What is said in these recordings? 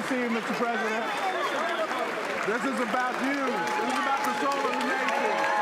See you, Mr. President. This is about you. This is about the soul of the nation.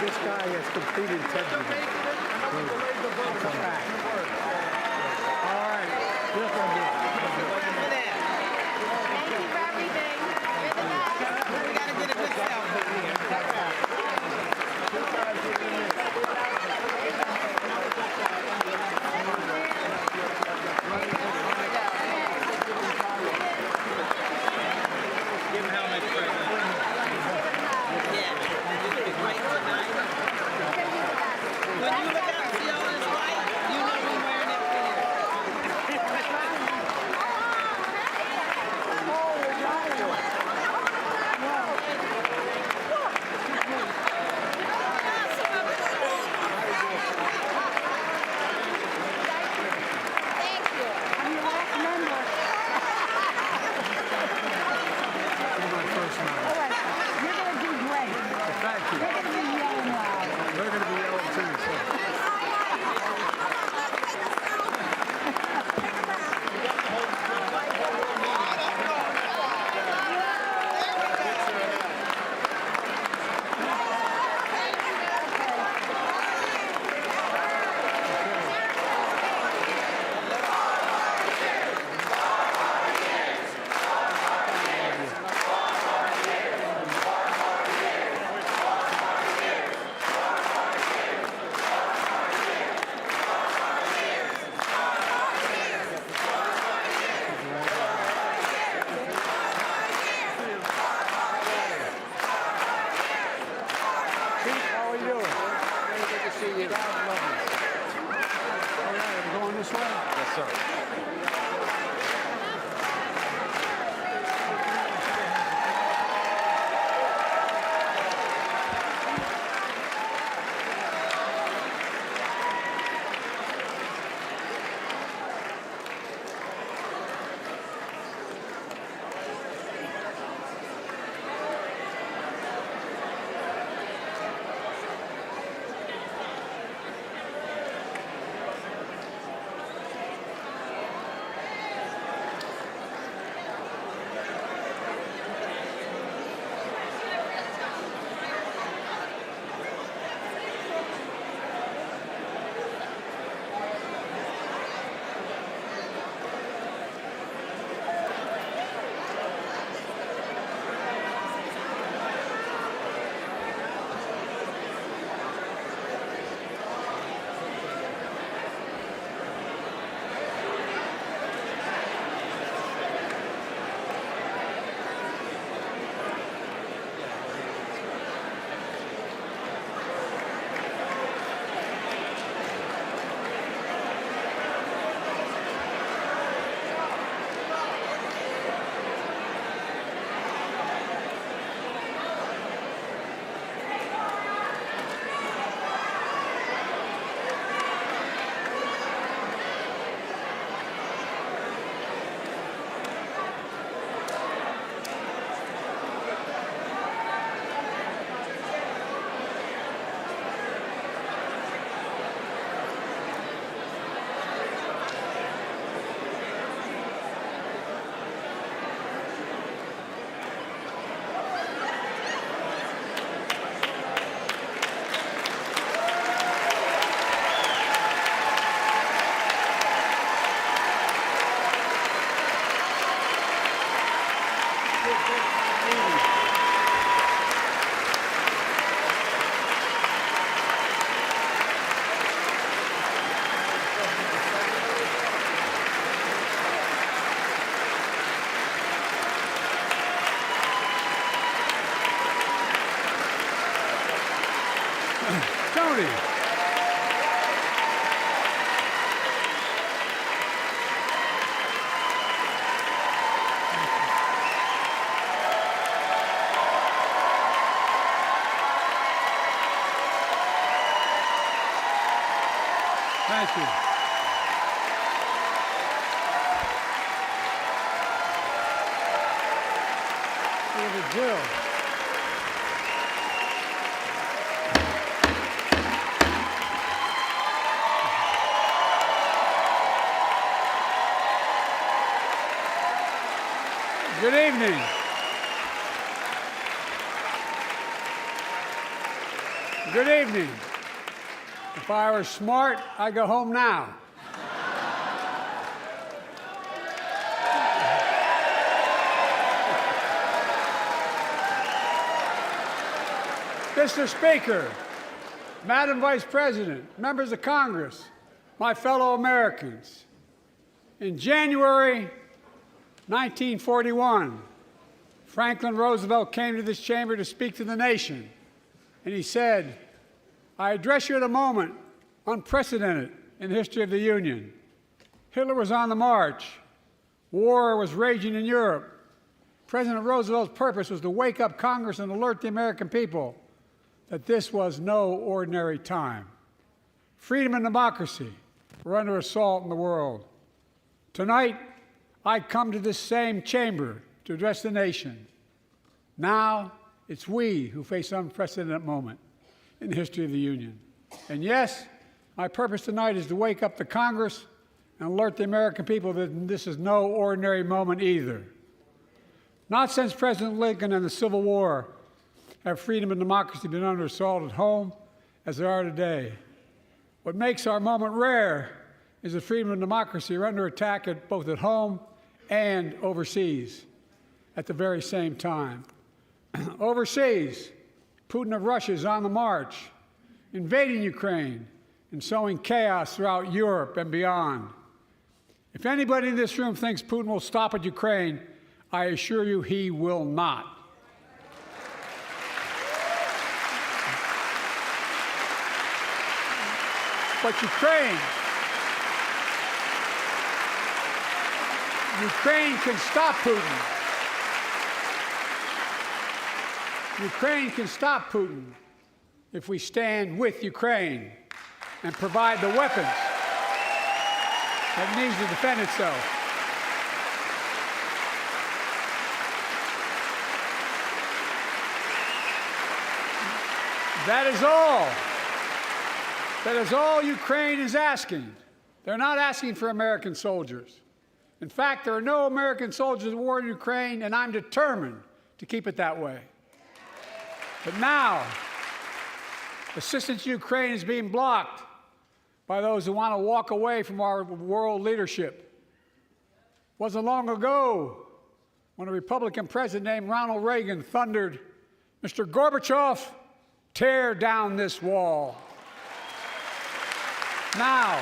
This guy has complete integrity. All right. Thank you for everything. We got to get a good Give him helmet, President. Yeah. When you look out and see all this light, you know we're wearing it for you. Tony. Thank you. David Jill. Good evening. Good evening. If I were smart, I'd go home now. Mr. Speaker, Madam Vice President, members of Congress, my fellow Americans, in January 1941, Franklin Roosevelt came to this chamber to speak to the nation, and he said, "I address you at a moment unprecedented in the history of the Union. Hitler was on the march. War was raging in Europe. President Roosevelt's purpose was to wake up Congress and alert the American people that this was no ordinary time. Freedom and democracy were under assault in the world. Tonight, I come to this same chamber to address the nation. Now, it's we who face an unprecedented moment in the history of the Union. And yes, my purpose tonight is to wake up the Congress and alert the American people that this is no ordinary moment either. Not since President Lincoln and the Civil War have freedom and democracy been under assault at home as they are today. What makes our moment rare is that freedom and democracy are under attack both at home and overseas at the very same time. Overseas, Putin of Russia is on the march, invading Ukraine and sowing chaos throughout Europe and beyond. If anybody in this room thinks Putin will stop at Ukraine, I assure you he will not. But Ukraine can stop Putin. Ukraine can stop Putin if we stand with Ukraine and provide the weapons that it needs to defend itself. That is all. That is all Ukraine is asking. They're not asking for American soldiers. In fact, there are no American soldiers at war in Ukraine, and I'm determined to keep it that way. But now, assistance to Ukraine is being blocked by those who want to walk away from our world leadership. It wasn't long ago when a Republican president named Ronald Reagan thundered, "Mr. Gorbachev, tear down this wall." Now,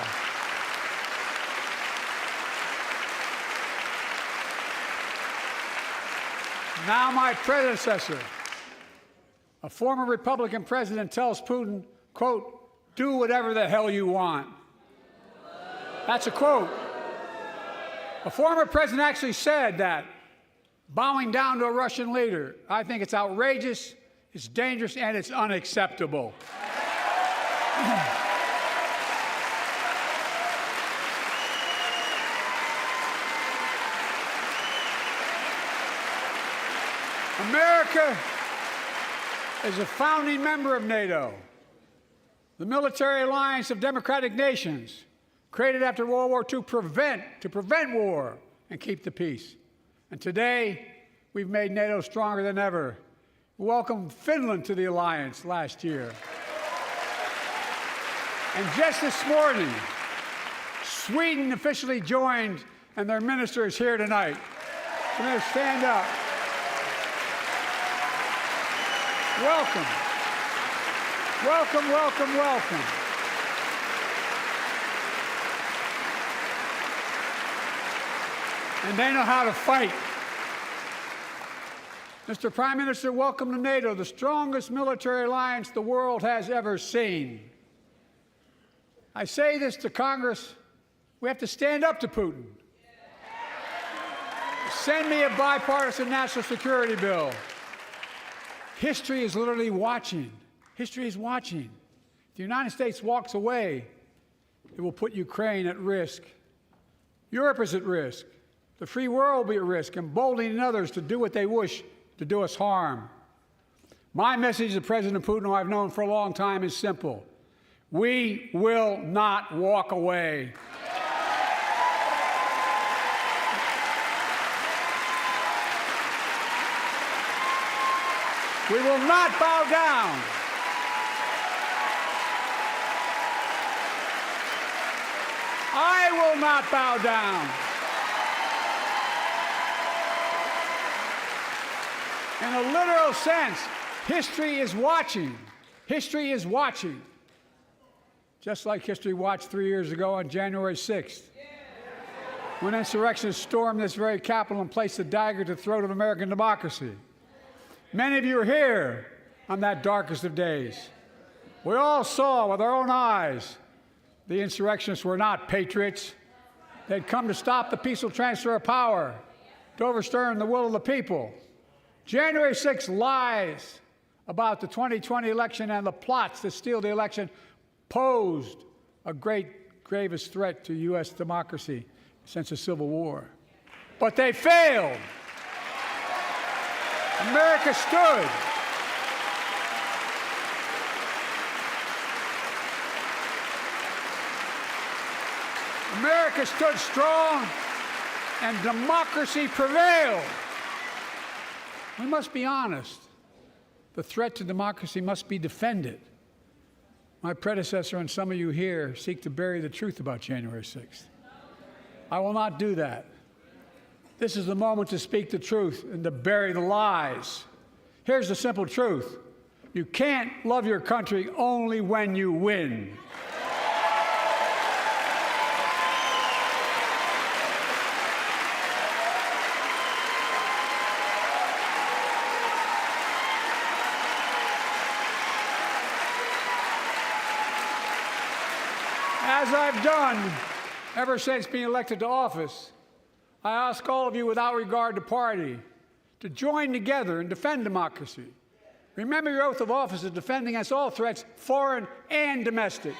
my predecessor, a former Republican president, tells Putin, quote, "Do whatever the hell you want." That's a quote. A former president actually said that, bowing down to a Russian leader. I think it's outrageous, it's dangerous, and it's unacceptable. America is a founding member of NATO, the military alliance of democratic nations created after World War II to prevent war and keep the peace. And today, we've made NATO stronger than ever. We welcomed Finland to the alliance last year. And just this morning, Sweden officially joined, and their minister is here tonight. So they're stand up. Welcome. Welcome, welcome, welcome. And they know how to fight. Mr. Prime Minister, welcome to NATO, the strongest military alliance the world has ever seen. I say this to Congress, we have to stand up to Putin. Send me a bipartisan national security bill. History is literally watching. History is watching. If the United States walks away, it will put Ukraine at risk. Europe is at risk. The free world will be at risk, emboldening others to do what they wish to do us harm. My message to President Putin, who I've known for a long time, is simple. We will not walk away. We will not bow down. I will not bow down. In a literal sense, history is watching. History is watching. Just like history watched 3 years ago on January 6th, when insurrectionists stormed this very Capitol and placed a dagger to the throat of American democracy. Many of you were here on that darkest of days. We all saw with our own eyes the insurrectionists were not patriots. They'd come to stop the peaceful transfer of power, to overturn the will of the people. January 6th lies about the 2020 election and the plots to steal the election posed a gravest threat to U.S. democracy since the Civil War. But they failed. America stood. America stood strong, and democracy prevailed. We must be honest. The threat to democracy must be defended. My predecessor and some of you here seek to bury the truth about January 6th. I will not do that. This is the moment to speak the truth and to bury the lies. Here's the simple truth. You can't love your country only when you win. As I've done ever since being elected to office, I ask all of you without regard to party to join together and defend democracy. Remember your oath of office of defending against all threats, foreign and domestic.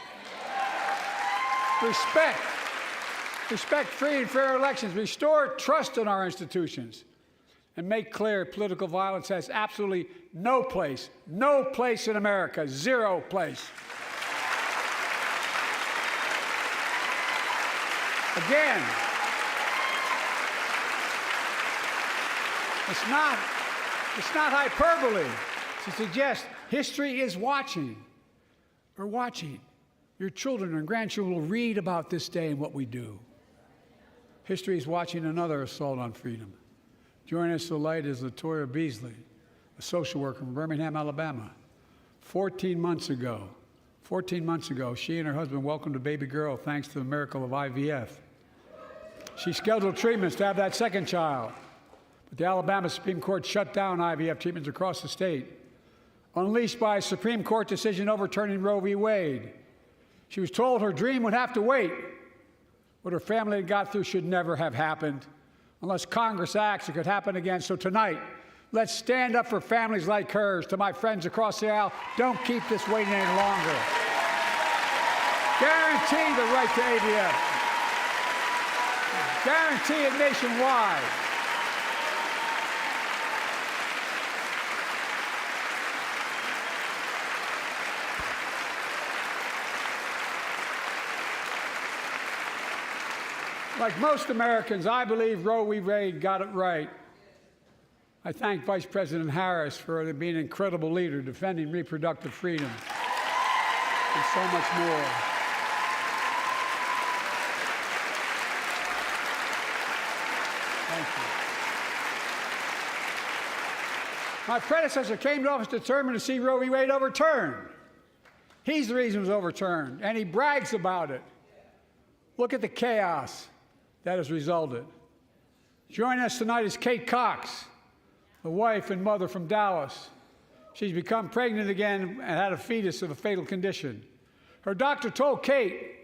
Respect free and fair elections, restore trust in our institutions, and make clear political violence has absolutely no place in America, zero place. Again, it's not hyperbole to suggest history is watching. We're watching. Your children and grandchildren will read about this day and what we do. History is watching another assault on freedom. Joining us tonight is Latoya Beasley, a social worker from Birmingham, Alabama. 14 months ago, she and her husband welcomed a baby girl thanks to the miracle of IVF. She scheduled treatments to have that second child, but the Alabama Supreme Court shut down IVF treatments across the state, unleashed by a Supreme Court decision overturning Roe v. Wade. She was told her dream would have to wait. What her family had got through should never have happened. Unless Congress acts, it could happen again. So tonight, let's stand up for families like hers. To my friends across the aisle, don't keep this waiting any longer. Guarantee the right to AVF. Guarantee it nationwide. Like most Americans, I believe Roe v. Wade got it right. I thank Vice President Harris for being an incredible leader, defending reproductive freedom, and so much more. Thank you. My predecessor came to office determined to see Roe v. Wade overturned. He's the reason it was overturned, and he brags about it. Look at the chaos that has resulted. Joining us tonight is Kate Cox, the wife and mother from Dallas. She's become pregnant again and had a fetus of a fatal condition. Her doctor told Kate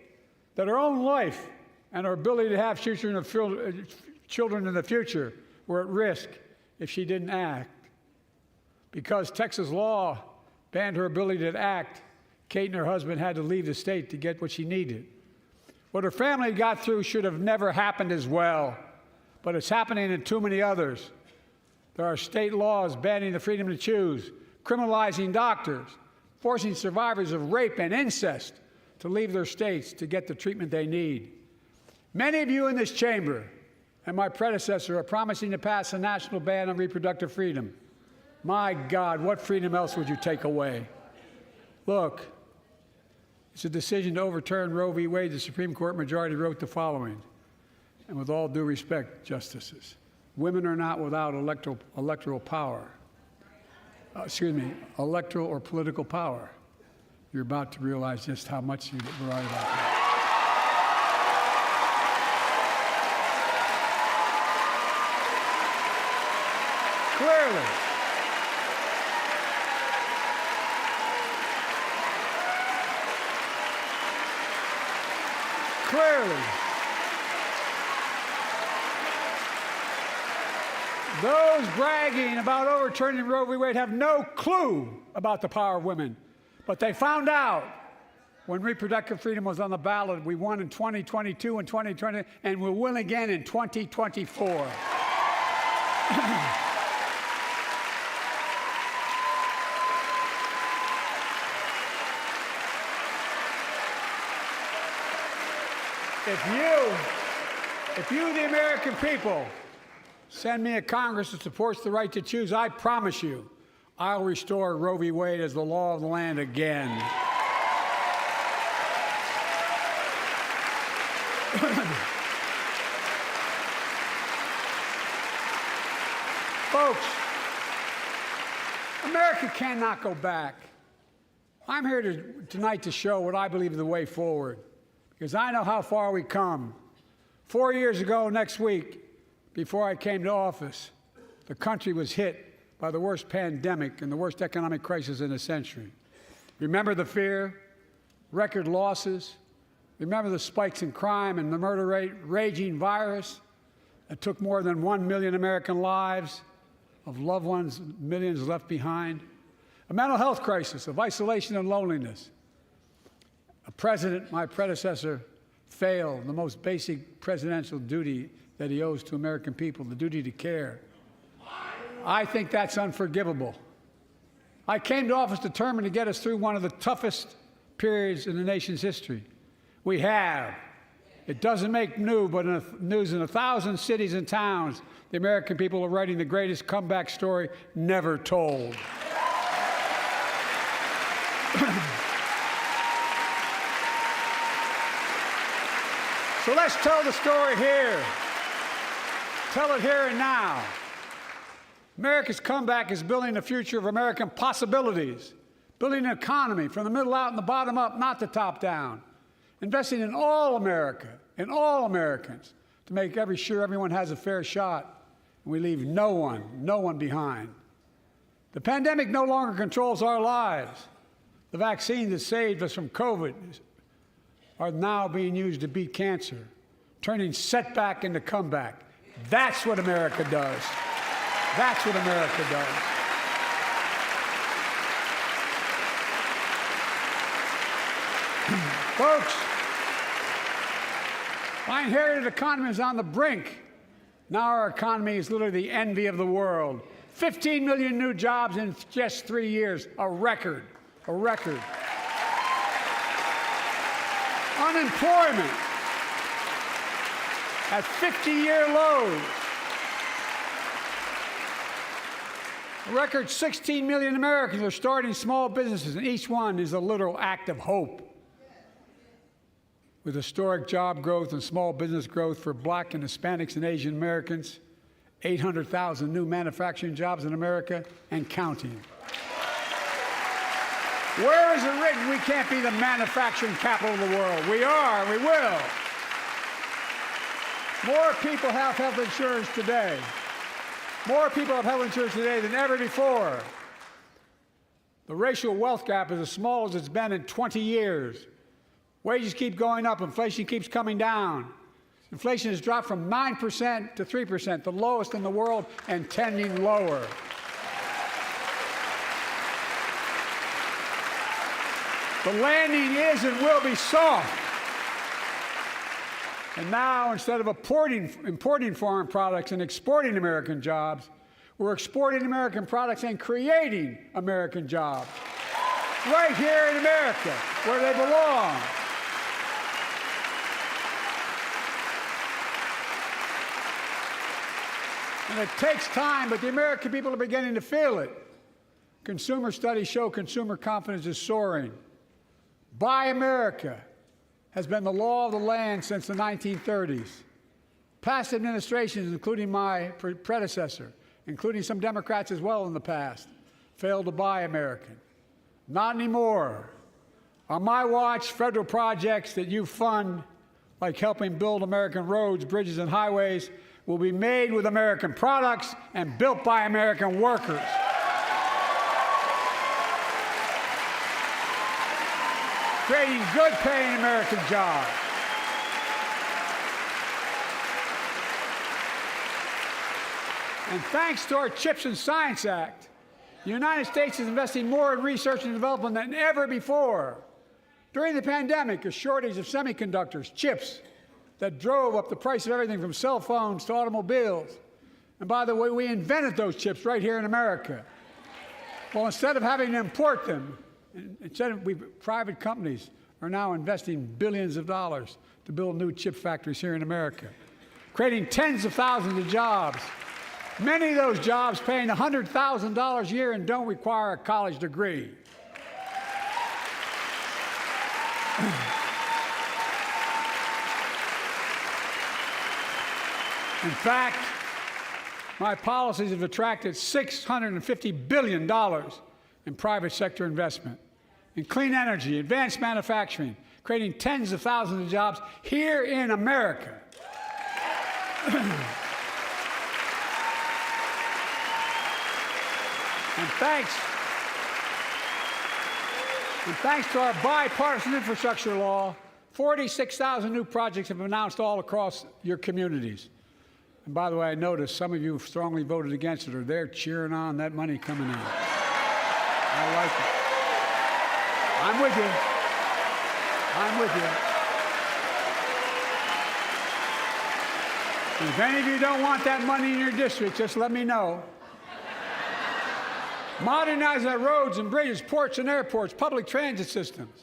that her own life and her ability to have children in the future were at risk if she didn't act. Because Texas law banned her ability to act, Kate and her husband had to leave the state to get what she needed. What her family got through should have never happened as well, but it's happening in too many others. There are state laws banning the freedom to choose, criminalizing doctors, forcing survivors of rape and incest to leave their states to get the treatment they need. Many of you in this chamber and my predecessor are promising to pass a national ban on reproductive freedom. My God, what freedom else would you take away? Look, it's a decision to overturn Roe v. Wade. The Supreme Court majority wrote the following, and with all due respect, justices, women are not without electoral power. Electoral or political power. You're about to realize just how much you're right about that. Clearly, those bragging about overturning Roe v. Wade have no clue about the power of women. But they found out when reproductive freedom was on the ballot. We won in 2022 and 2020, and we'll win again in 2024. If you, the American people, send me a Congress that supports the right to choose, I promise you, I'll restore Roe v. Wade as the law of the land again. Folks, America cannot go back. I'm here tonight to show what I believe is the way forward, because I know how far we've come. 4 years ago next week, before I came to office, the country was hit by the worst pandemic and the worst economic crisis in a century. Remember the fear, record losses? Remember the spikes in crime and the murder rate, raging virus that took more than 1 million American lives, of loved ones, millions left behind? A mental health crisis of isolation and loneliness. A president, my predecessor, failed the most basic presidential duty that he owes to American people, the duty to care. I think that's unforgivable. I came to office determined to get us through one of the toughest periods in the nation's history. We have. It doesn't make news in 1,000 cities and towns. The American people are writing the greatest comeback story never told. So let's tell the story here. Tell it here and now. America's comeback is building the future of American possibilities, building an economy from the middle out and the bottom up, not the top down, investing in all America, in all Americans, to make sure everyone has a fair shot, and we leave no one behind. The pandemic no longer controls our lives. The vaccines that saved us from COVID are now being used to beat cancer, turning setback into comeback. That's what America does. That's what America does. Folks, my inherited economy is on the brink. Now our economy is literally the envy of the world. 15 million new jobs in just 3 years, a record, a record. Unemployment at 50-year lows. A record 16 million Americans are starting small businesses, and each one is a literal act of hope. With historic job growth and small business growth for Black and Hispanics and Asian Americans, 800,000 new manufacturing jobs in America and counting. Where is it written we can't be the manufacturing capital of the world? We are, we will. More people have health insurance today. More people have health insurance today than ever before. The racial wealth gap is as small as it's been in 20 years. Wages keep going up, inflation keeps coming down. Inflation has dropped from 9% to 3%, the lowest in the world and tending lower. The landing is and will be soft. And now, instead of importing foreign products and exporting American jobs, we're exporting American products and creating American jobs. Right here in America, where they belong. And it takes time, but the American people are beginning to feel it. Consumer studies show consumer confidence is soaring. Buy America has been the law of the land since the 1930s. Past administrations, including my predecessor, including some Democrats as well in the past, failed to buy American. Not anymore. On my watch, federal projects that you fund, like helping build American roads, bridges, and highways, will be made with American products and built by American workers. Creating good-paying American jobs. And thanks to our CHIPS and Science Act, the United States is investing more in research and development than ever before. During the pandemic, a shortage of semiconductors, chips, that drove up the price of everything from cell phones to automobiles. And by the way, we invented those chips right here in America. Well, instead of having to import them, private companies are now investing billions of dollars to build new chip factories here in America, creating tens of thousands of jobs. Many of those jobs paying $100,000 a year and don't require a college degree. In fact, my policies have attracted $650 billion in private sector investment in clean energy, advanced manufacturing, creating tens of thousands of jobs here in America. And thanks to our bipartisan infrastructure law, 46,000 new projects have been announced all across your communities. And by the way, I noticed some of you strongly voted against it, or they're cheering on that money coming in. I like it. I'm with you. I'm with you. If any of you don't want that money in your district, just let me know. Modernizing our roads and bridges, ports and airports, public transit systems.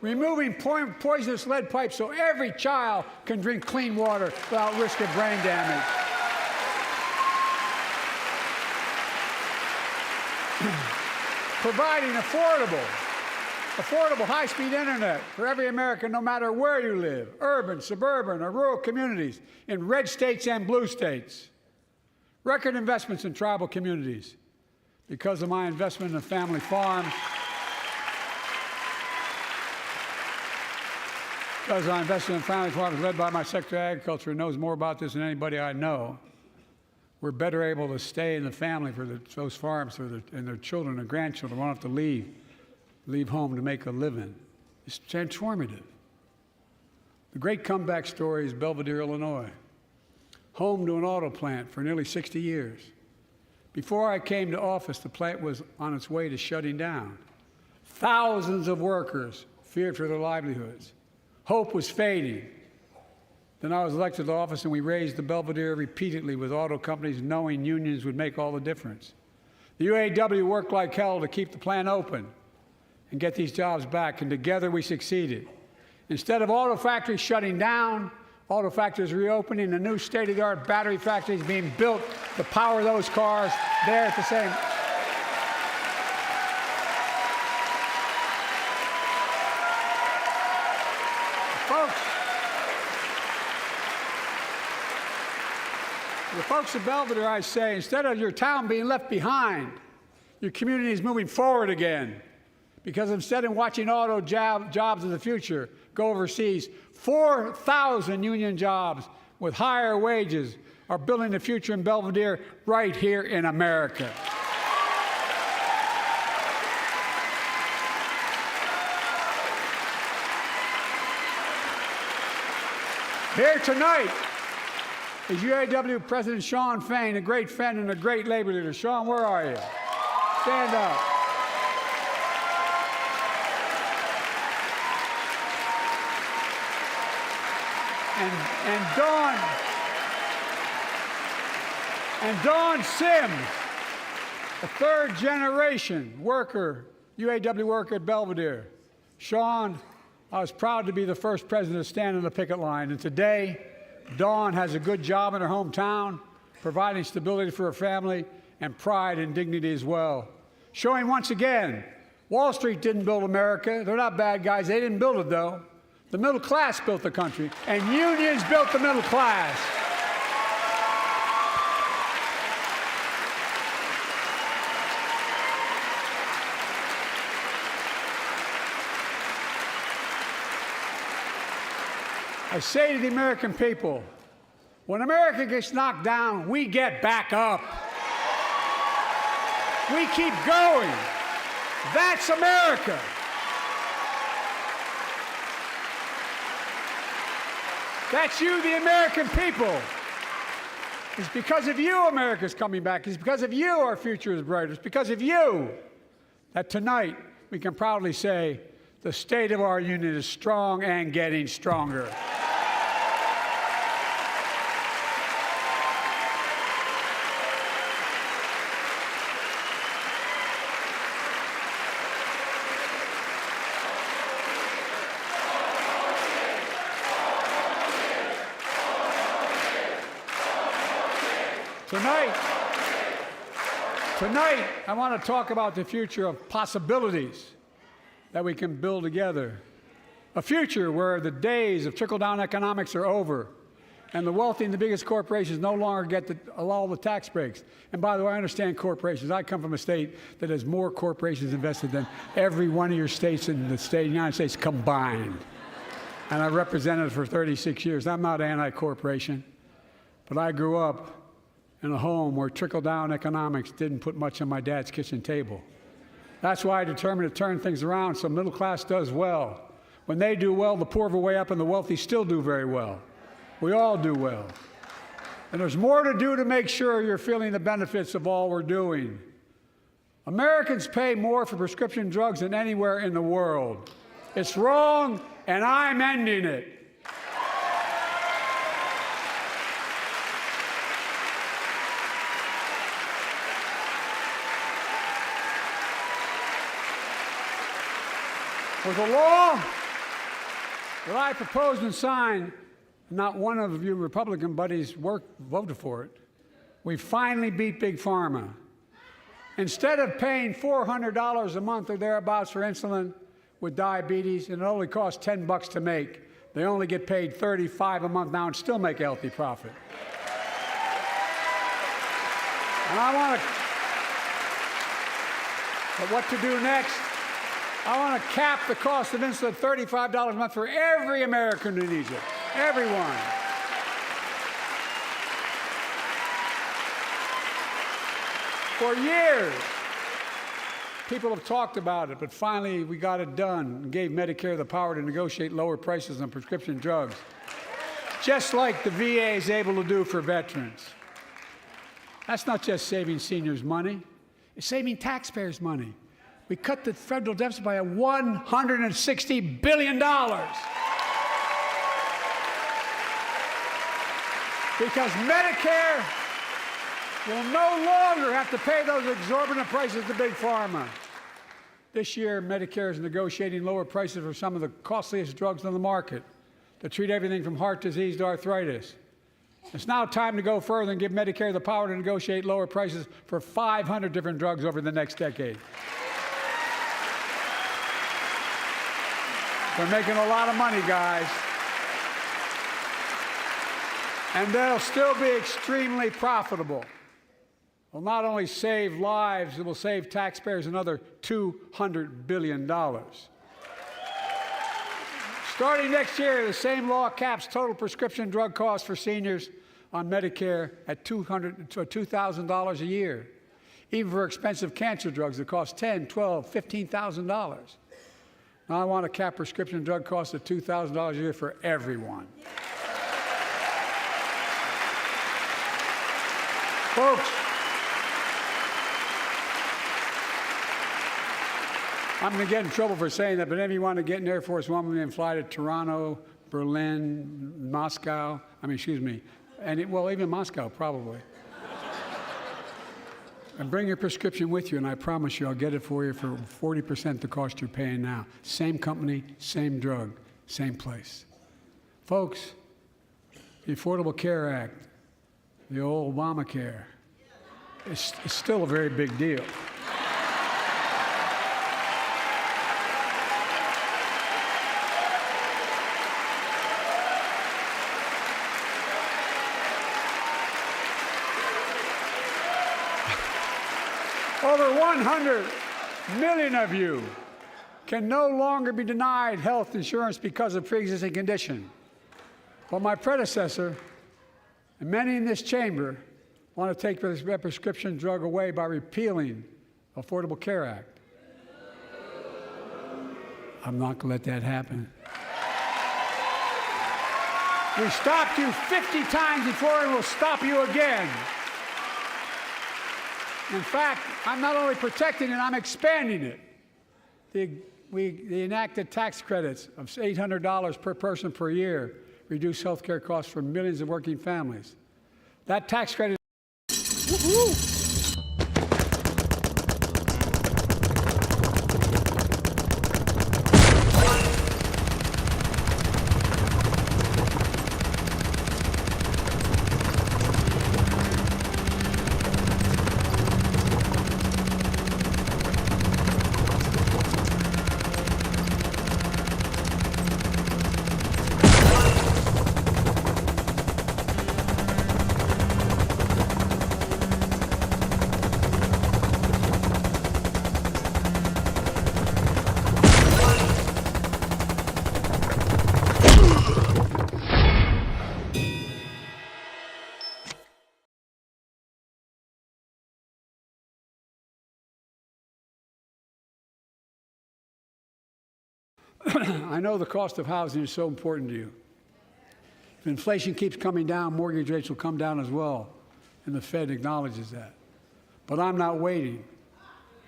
Removing poisonous lead pipes so every child can drink clean water without risk of brain damage. Providing affordable high-speed internet for every American, no matter where you live, urban, suburban, or rural communities, in red states and blue states. Record investments in tribal communities. Because of my investment in family farms, because I invested in family farms led by my Secretary of Agriculture, who knows more about this than anybody I know, we're better able to stay in the family for those farms and their children and grandchildren won't have to leave home to make a living. It's transformative. The great comeback story is Belvedere, Illinois, home to an auto plant for nearly 60 years. Before I came to office, the plant was on its way to shutting down. Thousands of workers feared for their livelihoods. Hope was fading. Then I was elected to office, and we raised the Belvedere repeatedly with auto companies, knowing unions would make all the difference. The UAW worked like hell to keep the plant open and get these jobs back, and together we succeeded. Instead of auto factories shutting down, auto factories reopening, and new state-of-the-art battery factories being built to power those cars there at the same. Folks, The folks of Belvedere, I say, instead of your town being left behind, your community is moving forward again. Because instead of watching auto jobs of the future go overseas, 4,000 union jobs with higher wages are building the future in Belvedere right here in America. Here tonight is UAW President Shawn Fain, a great friend and a great labor leader. Shawn, where are you? Stand up. And Dawn Sims, a third-generation worker, UAW worker at Belvedere. Shawn, I was proud to be the first president to stand on the picket line, and today, Dawn has a good job in her hometown, providing stability for her family and pride and dignity as well. Showing once again, Wall Street didn't build America. They're not bad guys. They didn't build it, though. The middle class built the country, and unions built the middle class. I say to the American people, when America gets knocked down, we get back up. We keep going. That's America. That's you, the American people. It's because of you America's coming back. It's because of you our future is brighter. It's because of you that tonight we can proudly say the state of our union is strong and getting stronger. Tonight, I want to talk about the future of possibilities that we can build together. A future where the days of trickle-down economics are over, and the wealthy and the biggest corporations no longer get all the tax breaks. And by the way, I understand corporations. I come from a state that has more corporations invested than every one of your states in the state of the United States combined. And I represented it for 36 years. I'm not anti-corporation, but I grew up in a home where trickle-down economics didn't put much on my dad's kitchen table. That's why I determined to turn things around so middle class does well. When they do well, the poor have a way up and the wealthy still do very well. We all do well. And there's more to do to make sure you're feeling the benefits of all we're doing. Americans pay more for prescription drugs than anywhere in the world. It's wrong, and I'm ending it. With a law that I proposed and signed, not one of you Republican buddies voted for it. We finally beat Big Pharma. Instead of paying $400 a month or thereabouts for insulin with diabetes, and it only costs $10 to make, they only get paid $35 a month now and still make a healthy profit. And but what to do next? I want to cap the cost of insulin at $35 a month for every American who needs it. Everyone. For years, people have talked about it, but finally we got it done and gave Medicare the power to negotiate lower prices on prescription drugs, just like the VA is able to do for veterans. That's not just saving seniors money, it's saving taxpayers money. We cut the federal deficit by $160 billion. Because Medicare will no longer have to pay those exorbitant prices to Big Pharma. This year, Medicare is negotiating lower prices for some of the costliest drugs on the market to treat everything from heart disease to arthritis. It's now time to go further and give Medicare the power to negotiate lower prices for 500 different drugs over the next decade. They're making a lot of money, guys. And they'll still be extremely profitable. Will not only save lives, it will save taxpayers another $200 billion. Starting next year, the same law caps total prescription drug costs for seniors on Medicare at $2,000 a year, even for expensive cancer drugs that cost $10,000, $12,000, $15,000. Now I want to cap prescription drug costs at $2,000 a year for everyone. Folks, I'm going to get in trouble for saying that, but if you want to get an Air Force One and fly to Toronto, Berlin, Moscow, even Moscow, probably. And bring your prescription with you, and I promise you I'll get it for you for 40% the cost you're paying now. Same company, same drug, same place. Folks, the Affordable Care Act, the old Obamacare, is still a very big deal. Over 100 million of you can no longer be denied health insurance because of pre-existing condition. But my predecessor, and many in this chamber, want to take this prescription drug away by repealing the Affordable Care Act. I'm not going to let that happen. We stopped you 50 times before, and we'll stop you again. In fact, I'm not only protecting it, I'm expanding it. They enacted tax credits of $800 per person per year, reduce health care costs for millions of working families. That tax credit. Woo-hoo! I know the cost of housing is so important to you. If inflation keeps coming down, mortgage rates will come down as well, and the Fed acknowledges that. But I'm not waiting.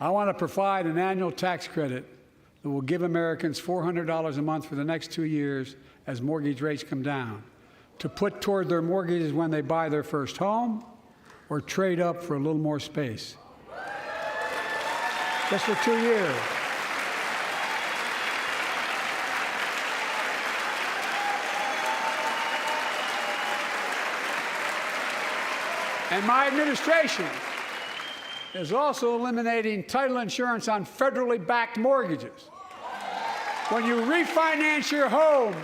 I want to provide an annual tax credit that will give Americans $400 a month for the next 2 years as mortgage rates come down, to put toward their mortgages when they buy their first home or trade up for a little more space. Just for 2 years. And my administration is also eliminating title insurance on federally backed mortgages. When you refinance your home,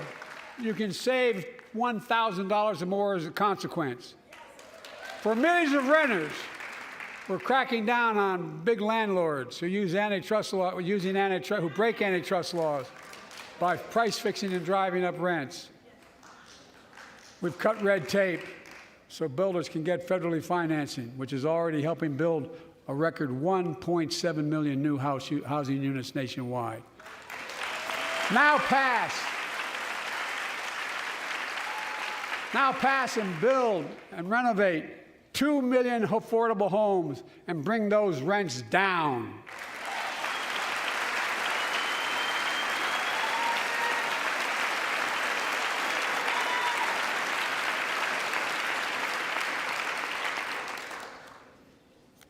you can save $1,000 or more as a consequence. For millions of renters, we're cracking down on big landlords who use antitrust law, who break antitrust laws by price fixing and driving up rents. We've cut red tape so builders can get federally financing, which is already helping build a record 1.7 million new housing units nationwide. Now pass and build and renovate 2 million affordable homes and bring those rents down.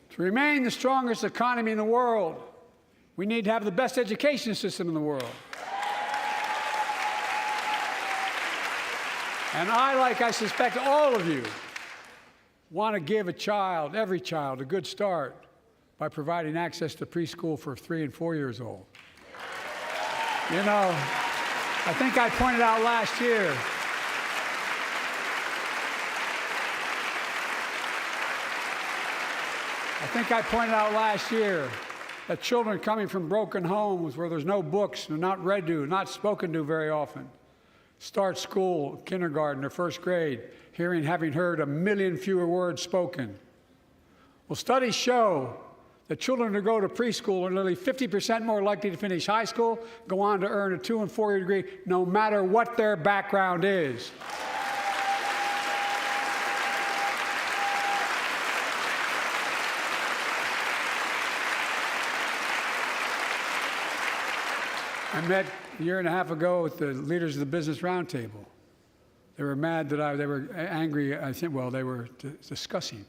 To remain the strongest economy in the world, we need to have the best education system in the world. And I suspect all of you, want to give every child, a good start by providing access to preschool for 3 and 4 years old. You know, I think I pointed out last year I think I pointed out last year that children coming from broken homes where there's no books, they're not read to, not spoken to very often, start school, kindergarten, or first grade, having heard 1 million fewer words spoken. Well, studies show that children who go to preschool are nearly 50% more likely to finish high school, go on to earn a 2- and 4-year degree, no matter what their background is. I met a year and a half ago with the leaders of the Business Roundtable. They were mad that they were angry, I think, well, they were discussing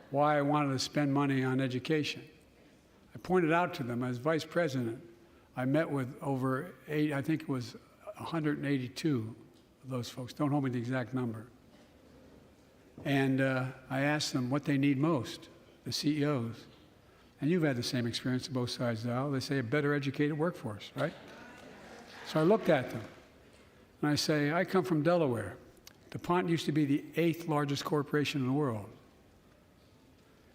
why I wanted to spend money on education. I pointed out to them, as vice president, I met with over I think it was 182 of those folks. Don't hold me to the exact number. And I asked them what they need most, the CEOs. And you've had the same experience on both sides of the aisle. They say a better educated workforce, right? So I looked at them, and I say, I come from Delaware. DuPont used to be the 8th largest corporation in the world.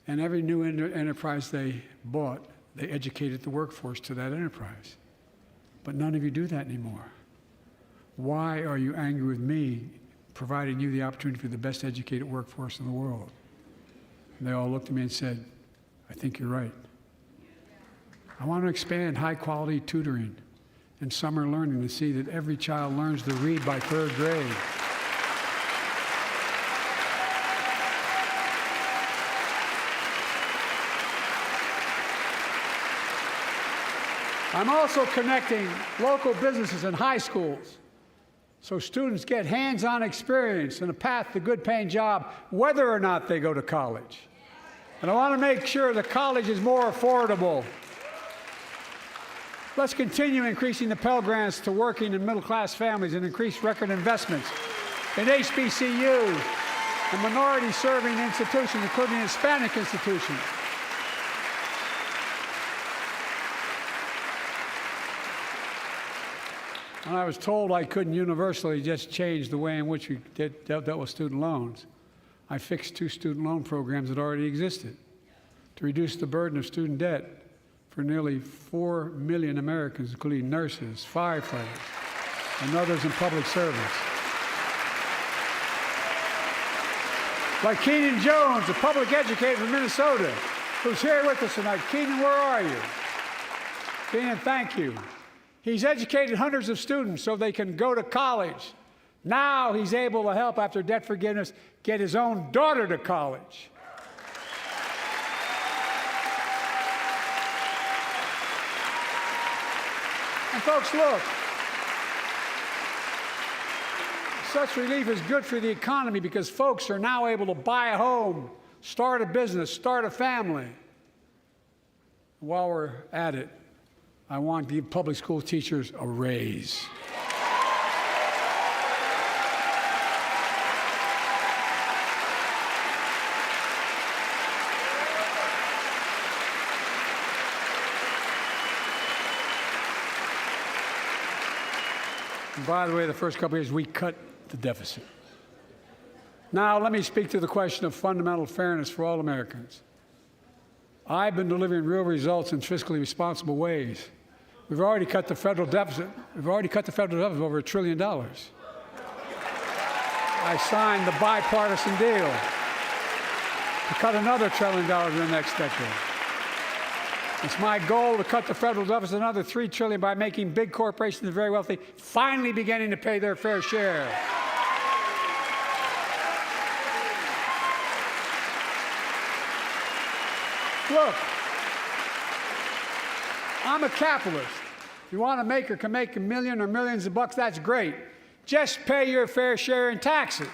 And every new enterprise they bought, they educated the workforce to that enterprise. But none of you do that anymore. Why are you angry with me providing you the opportunity for the best educated workforce in the world? And they all looked at me and said, I think you're right. I want to expand high-quality tutoring and summer learning to see that every child learns to read by 3rd grade. I'm also connecting local businesses and high schools so students get hands-on experience and a path to a good-paying job, whether or not they go to college. And I want to make sure the college is more affordable. Let's continue increasing the Pell Grants to working and middle-class families and increase record investments in HBCUs and minority-serving institutions, including Hispanic institutions. When I was told I couldn't universally just change the way in which we dealt with student loans, I fixed 2 student loan programs that already existed to reduce the burden of student debt for nearly 4 million Americans, including nurses, firefighters, and others in public service. Like Keenan Jones, a public educator from Minnesota, who's here with us tonight. Keenan, where are you? Keenan, thank you. He's educated hundreds of students so they can go to college. Now he's able to help, after debt forgiveness, get his own daughter to college. And folks, look, such relief is good for the economy because folks are now able to buy a home, start a business, start a family. While we're at it, I want to give public school teachers a raise. And by the way, the first couple of years, we cut the deficit. Now, let me speak to the question of fundamental fairness for all Americans. I've been delivering real results in fiscally responsible ways. We've already cut the federal deficit. We've already cut the federal deficit over $1 trillion. I signed the bipartisan deal to cut another $1 trillion in the next decade. It's my goal to cut the federal deficit another $3 trillion by making big corporations and very wealthy finally beginning to pay their fair share. Look, I'm a capitalist. If you want to make or can make $1 million or millions of bucks, that's great. Just pay your fair share in taxes.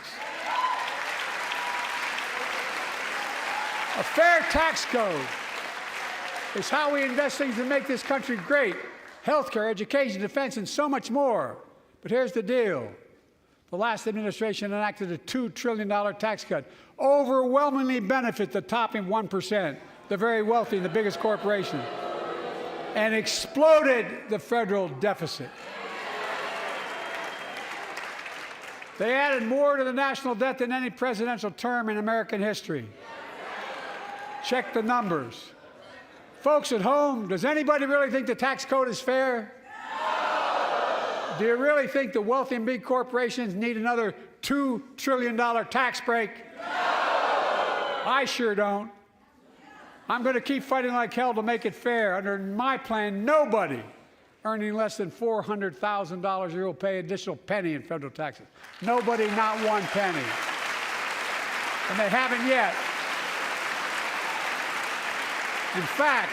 A fair tax code is how we invest things to make this country great. Healthcare, education, defense, and so much more. But here's the deal. The last administration enacted a $2 trillion tax cut, overwhelmingly benefit the top 1%, the very wealthy and the biggest corporations, and exploded the federal deficit. They added more to the national debt than any presidential term in American history. check the numbers. Folks at home, does anybody really think the tax code is fair? Do you really think the wealthy and big corporations need another $2 trillion tax break? I sure don't. I'm going to keep fighting like hell to make it fair. Under my plan, nobody earning less than $400,000 a year will pay an additional penny in federal taxes. Nobody, not one penny. And they haven't yet. In fact,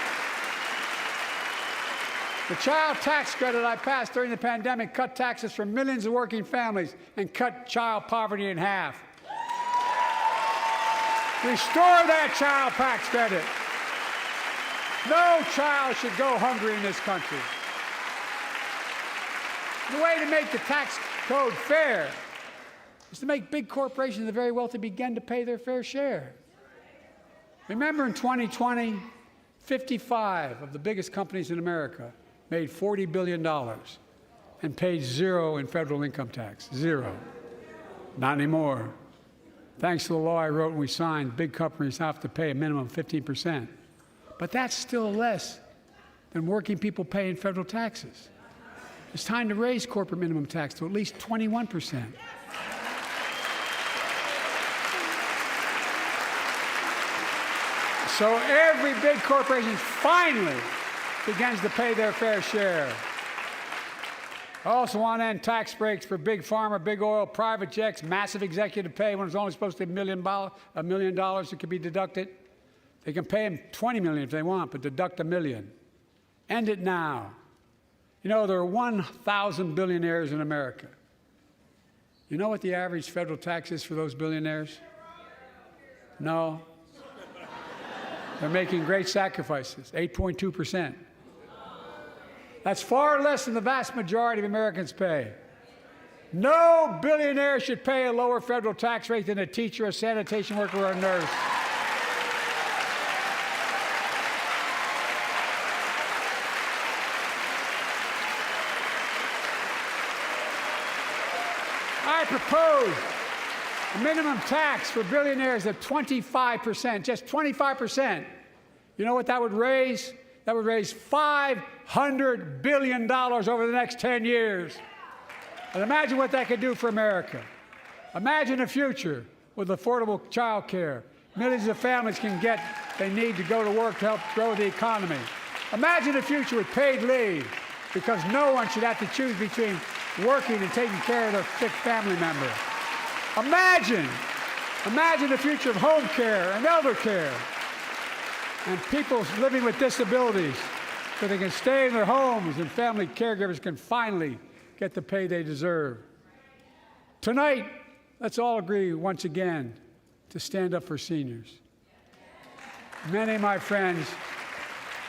the child tax credit I passed during the pandemic cut taxes for millions of working families and cut child poverty in half. Restore that child tax credit. No child should go hungry in this country. The way to make the tax code fair is to make big corporations and the very wealthy begin to pay their fair share. Remember in 2020, 55 of the biggest companies in America made $40 billion and paid zero in federal income tax. Zero. Not anymore. Thanks to the law I wrote and we signed, big companies have to pay a minimum of 15%. But that's still less than working people pay in federal taxes. It's time to raise corporate minimum tax to at least 21%. So every big corporation finally begins to pay their fair share. I also want to end tax breaks for big pharma, big oil, private jets, massive executive pay when it's only supposed to be $1 million that could be deducted. They can pay them $20 million if they want, but deduct $1 million. End it now. You know, there are 1,000 billionaires in America. You know what the average federal tax is for those billionaires? No. They're making great sacrifices, 8.2%. That's far less than the vast majority of Americans pay. No billionaire should pay a lower federal tax rate than a teacher, a sanitation worker, or a nurse. I propose a minimum tax for billionaires of 25%, just 25%. You know what that would raise? That would raise $500 billion over the next 10 years. And imagine what that could do for America. Imagine a future with affordable child care. Millions of families can get what they need to go to work to help grow the economy. Imagine a future with paid leave, because no one should have to choose between working and taking care of their sick family member. Imagine the future of home care and elder care, and people living with disabilities so they can stay in their homes and family caregivers can finally get the pay they deserve. Tonight, let's all agree once again to stand up for seniors. Many of my friends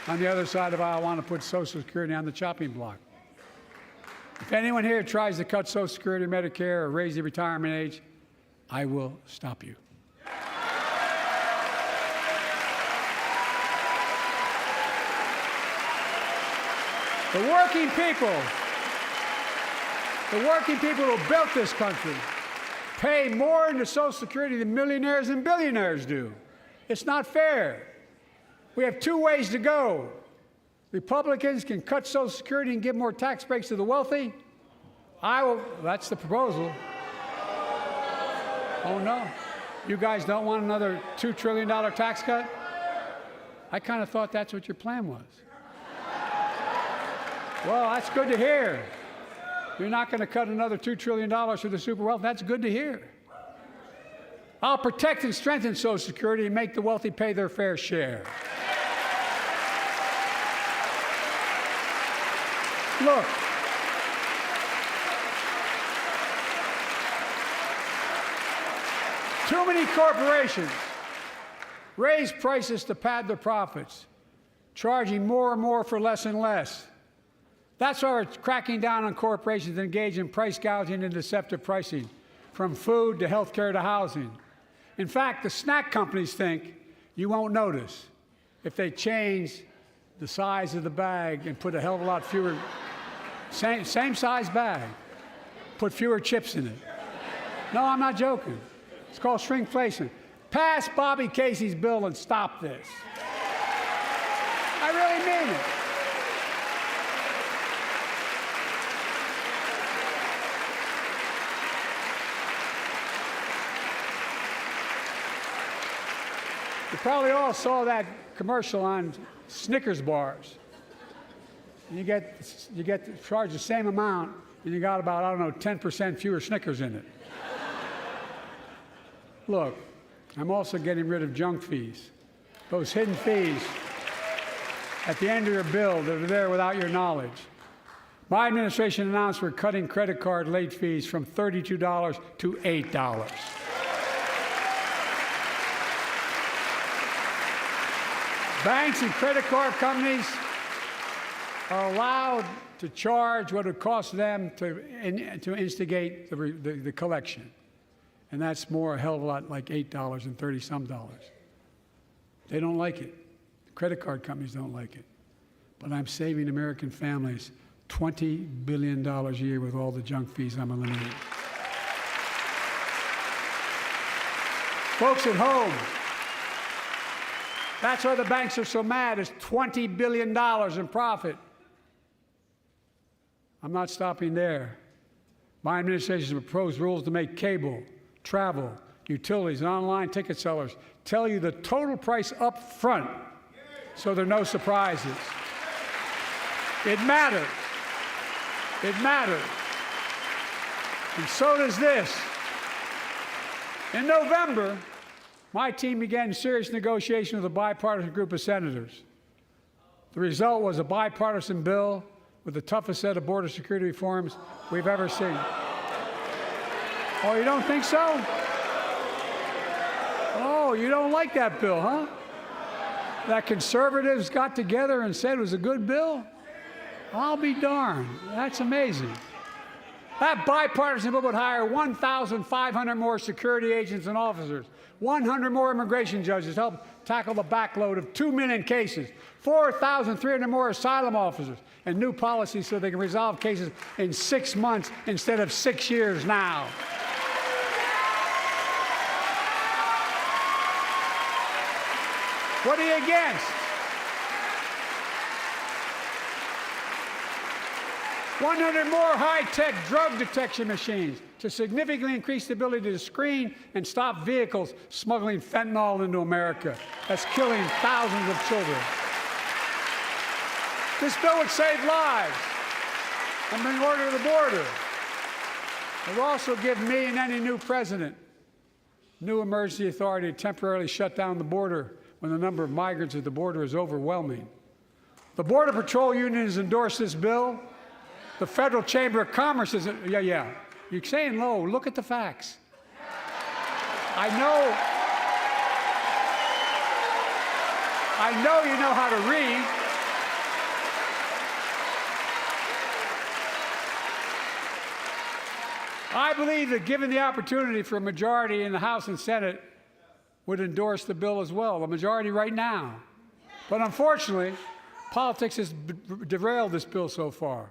on the other side of the aisle want to put Social Security on the chopping block. If anyone here tries to cut Social Security or Medicare or raise the retirement age, I will stop you. The working people who built this country pay more into Social Security than millionaires and billionaires do. It's not fair. We have two ways to go. Republicans can cut Social Security and give more tax breaks to the wealthy. That's the proposal. Oh no, you guys don't want another $2 trillion tax cut? I kind of thought that's what your plan was. Well, that's good to hear. You're not going to cut another $2 trillion for the super wealthy. That's good to hear. I'll protect and strengthen Social Security and make the wealthy pay their fair share. Look, too many corporations raise prices to pad their profits, charging more and more for less and less. That's why we're cracking down on corporations that engage in price gouging and deceptive pricing, from food to health care to housing. In fact, the snack companies think you won't notice if they change the size of the bag and put a hell of a lot fewer, same size bag, put fewer chips in it. No, I'm not joking. It's called shrinkflation. Pass Bobby Casey's bill and stop this. I really mean it. You probably all saw that commercial on Snickers bars. You get charged the same amount, and you got about, I don't know, 10% fewer Snickers in it. Look, I'm also getting rid of junk fees, those hidden fees at the end of your bill that are there without your knowledge. My administration announced we're cutting credit card late fees from $32 to $8. Banks and credit card companies are allowed to charge what it costs them to instigate the collection. And that's more a hell of a lot like $8 and 30-some dollars. They don't like it. The credit card companies don't like it. But I'm saving American families $20 billion a year with all the junk fees I'm eliminating. Folks at home, that's why the banks are so mad. It's $20 billion in profit. I'm not stopping there. My administration has proposed rules to make cable, travel, utilities, and online ticket sellers tell you the total price up front so there are no surprises. It matters. It matters. And so does this. In November, my team began serious negotiation with a bipartisan group of senators. The result was a bipartisan bill with the toughest set of border security reforms we've ever seen. Oh, you don't think so? Oh, you don't like that bill, huh? That conservatives got together and said it was a good bill? I'll be darned. That's amazing. That bipartisan bill would hire 1,500 more security agents and officers, 100 more immigration judges to help tackle the backload of 2 million cases, 4,300 more asylum officers, and new policies so they can resolve cases in 6 months instead of 6 years now. What are you against? 100 more high-tech drug detection machines to significantly increase the ability to screen and stop vehicles smuggling fentanyl into America. That's killing thousands of children. This bill would save lives and bring order to the border. It would also give me and any new president new emergency authority to temporarily shut down the border when the number of migrants at the border is overwhelming. The Border Patrol Union has endorsed this bill. The Federal Chamber of Commerce is, yeah. You're saying low. Look at the facts. I know you know how to read. I believe that given the opportunity for a majority in the House and Senate would endorse the bill as well, a majority right now. But unfortunately, politics has derailed this bill so far.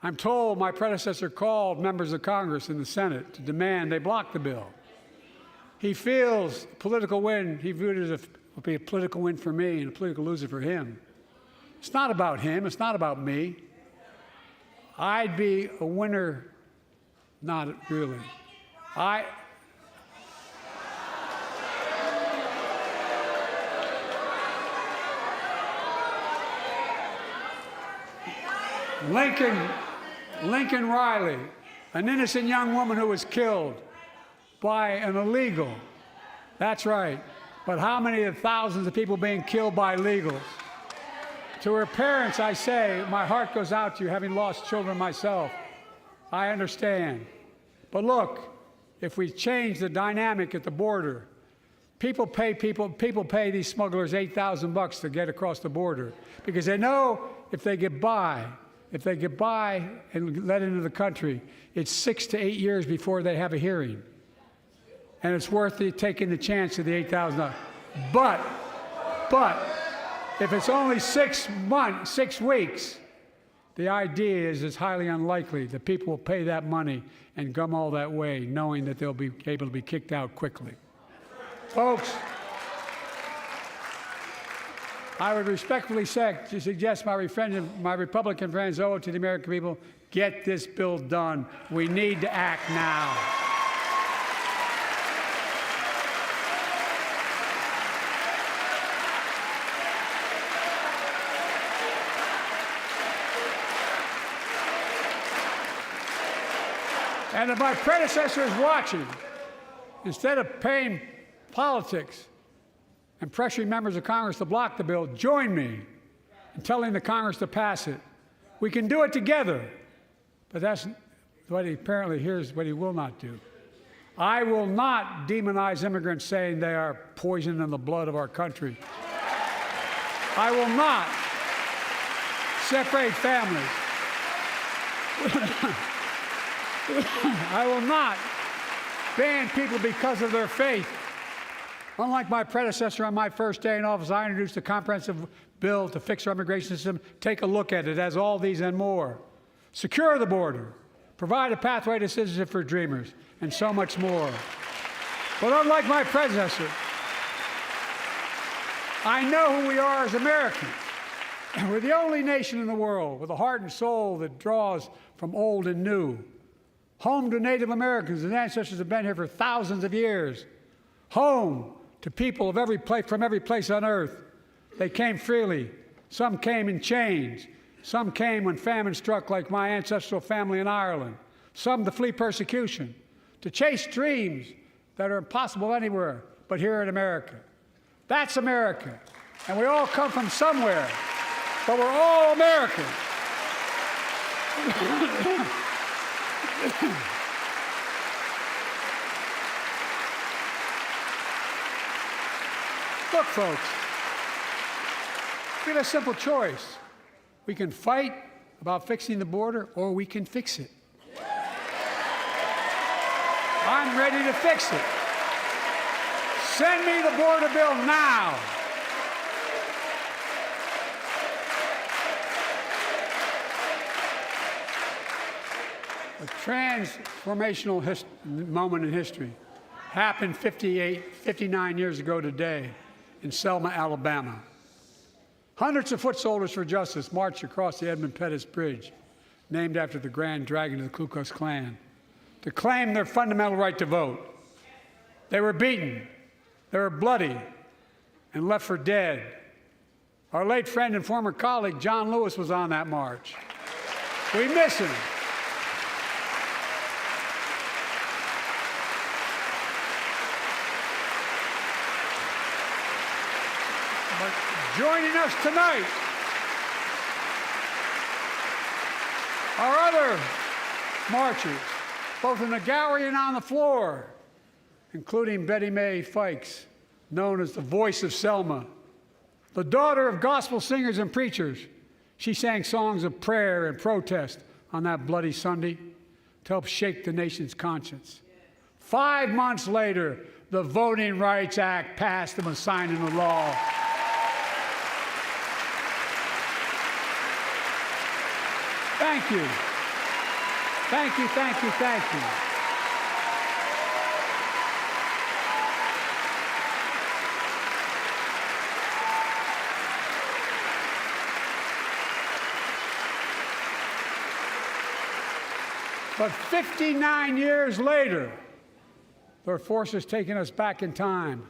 I'm told my predecessor called members of Congress in the Senate to demand they block the bill. He feels political win, he viewed it as a political win for me and a political loser for him. It's not about him, it's not about me. I'd be a winner, not really. Lincoln Riley, an innocent young woman who was killed by an illegal. That's right. But how many of the thousands of people being killed by illegals? To her parents, I say, my heart goes out to you, having lost children myself. I understand. But look, if we change the dynamic at the border, people pay these smugglers $8,000 to get across the border because they know if they get by and let into the country, it's 6 to 8 years before they have a hearing. And it's worth taking the chance of the $8,000. But if it's only 6 weeks, the idea is it's highly unlikely that people will pay that money and come all that way knowing that they'll be able to be kicked out quickly. Folks, I would respectfully suggest my Republican friends owe it to the American people, get this bill done. We need to act now. And if my predecessor is watching, instead of paying politics and pressuring members of Congress to block the bill, join me in telling the Congress to pass it. We can do it together. But that's what here's what he will not do. I will not demonize immigrants saying they are poison in the blood of our country. I will not separate families. I will not ban people because of their faith. Unlike my predecessor on my first day in office, I introduced a comprehensive bill to fix our immigration system. Take a look at it. It has all these and more. Secure the border. Provide a pathway to citizenship for dreamers, and so much more. But unlike my predecessor, I know who we are as Americans. We're the only nation in the world with a heart and soul that draws from old and new. Home to Native Americans whose ancestors have been here for thousands of years. Home to people of from every place on earth. They came freely. Some came in chains. Some came when famine struck, like my ancestral family in Ireland. Some to flee persecution, to chase dreams that are impossible anywhere but here in America. That's America. And we all come from somewhere, but we're all Americans. Look, folks, we have a simple choice. We can fight about fixing the border, or we can fix it. I'm ready to fix it. Send me the border bill now. A transformational moment in history happened 59 years ago today in Selma, Alabama. Hundreds of foot soldiers for justice marched across the Edmund Pettus Bridge, named after the Grand Dragon of the Ku Klux Klan, to claim their fundamental right to vote. They were beaten, they were bloody, and left for dead. Our late friend and former colleague, John Lewis, was on that march. We miss him. Joining us tonight are other marchers, both in the gallery and on the floor, including Betty Mae Fikes, known as the voice of Selma. The daughter of gospel singers and preachers, she sang songs of prayer and protest on that bloody Sunday to help shake the nation's conscience. 5 months later, the Voting Rights Act passed and was signed into law. Thank you. Thank you, thank you, thank you. But 59 years later, there are forces taking us back in time.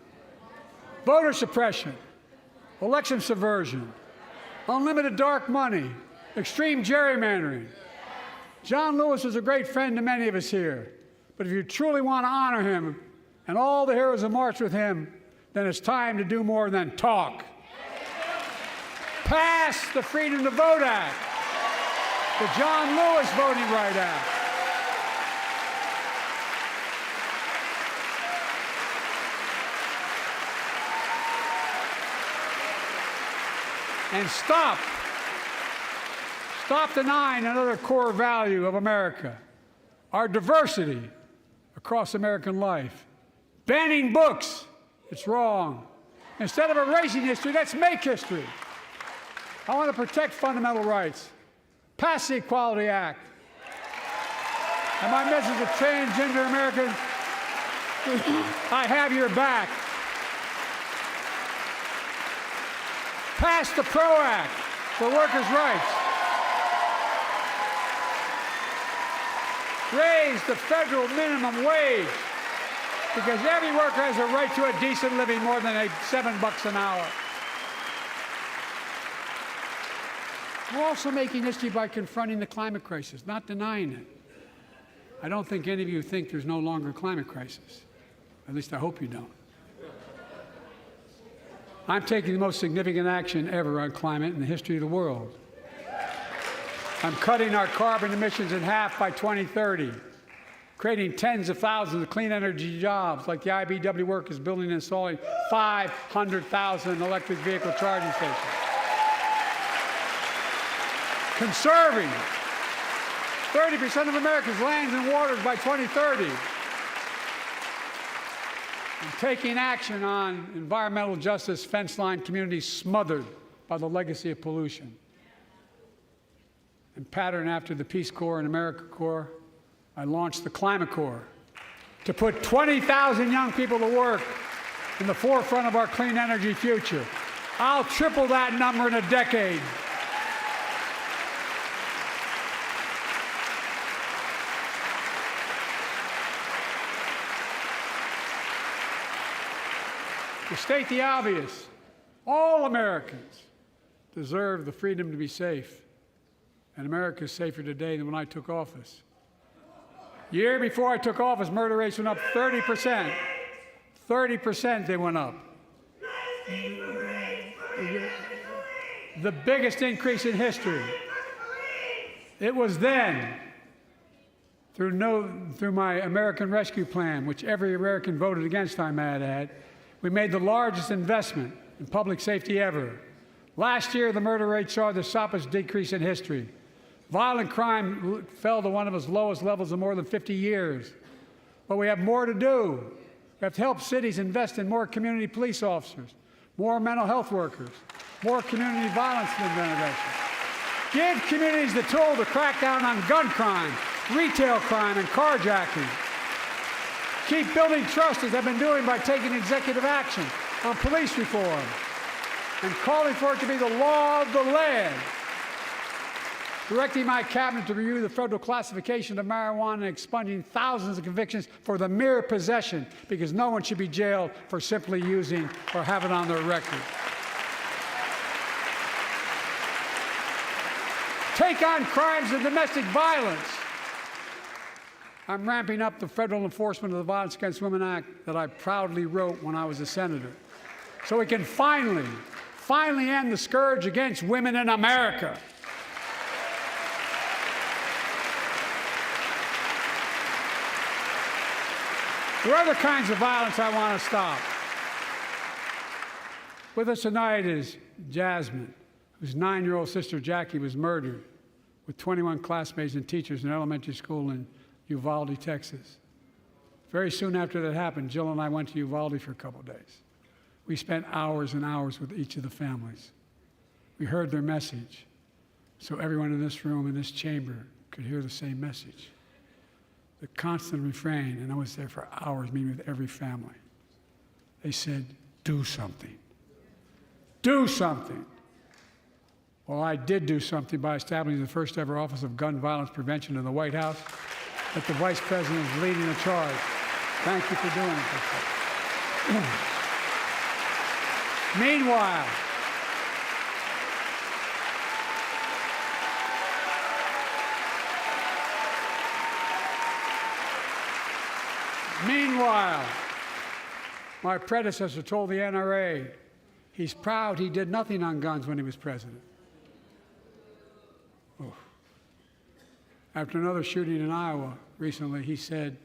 Voter suppression, election subversion, unlimited dark money, extreme gerrymandering. John Lewis was a great friend to many of us here. But if you truly want to honor him and all the heroes who marched with him, then it's time to do more than talk. Pass the Freedom to Vote Act, the John Lewis Voting Rights Act. And stop denying another core value of America, our diversity across American life. Banning books, it's wrong. Instead of erasing history, let's make history. I want to protect fundamental rights. Pass the Equality Act. And my message to transgender Americans, I have your back. Pass the PRO Act for workers' rights. Raise the federal minimum wage, because every worker has a right to a decent living more than $7 an hour. We're also making history by confronting the climate crisis, not denying it. I don't think any of you think there's no longer a climate crisis. At least I hope you don't. I'm taking the most significant action ever on climate in the history of the world. I'm cutting our carbon emissions in half by 2030, creating tens of thousands of clean energy jobs, like the IBEW work is building and installing 500,000 electric vehicle charging stations. Conserving 30% of America's lands and waters by 2030. And taking action on environmental justice, fence-line communities smothered by the legacy of pollution. And patterned after the Peace Corps and AmeriCorps, I launched the Climate Corps to put 20,000 young people to work in the forefront of our clean energy future. I'll triple that number in a decade. To state the obvious, all Americans deserve the freedom to be safe. And America is safer today than when I took office. Year before I took office, murder rates went up 30%. 30% they went up. The biggest increase in history. It was then, through my American Rescue Plan, which every American voted against, I might add, we made the largest investment in public safety ever. Last year, the murder rate saw the sharpest decrease in history. Violent crime fell to one of its lowest levels in more than 50 years. But we have more to do. We have to help cities invest in more community police officers, more mental health workers, more community violence intervention. Give communities the tool to crack down on gun crime, retail crime, and carjacking. Keep building trust, as I've been doing by taking executive action on police reform and calling for it to be the law of the land. Directing my cabinet to review the federal classification of marijuana and expunging thousands of convictions for the mere possession, because no one should be jailed for simply using or have it on their record. Take on crimes of domestic violence. I'm ramping up the federal enforcement of the Violence Against Women Act that I proudly wrote when I was a senator, so we can finally end the scourge against women in America. There are other kinds of violence I want to stop. With us tonight is Jasmine, whose 9-year-old sister Jackie was murdered with 21 classmates and teachers in an elementary school in Uvalde, Texas. Very soon after that happened, Jill and I went to Uvalde for a couple of days. We spent hours and hours with each of the families. We heard their message, so everyone in this room, in this chamber, could hear the same message. The constant refrain, and I was there for hours meeting with every family. They said, do something. Do something. Well, I did do something by establishing the first ever Office of Gun Violence Prevention in the White House, that the Vice President is leading the charge. Thank you for doing it. Meanwhile, my predecessor told the NRA he's proud he did nothing on guns when he was president. Oh. After another shooting in Iowa recently, he said,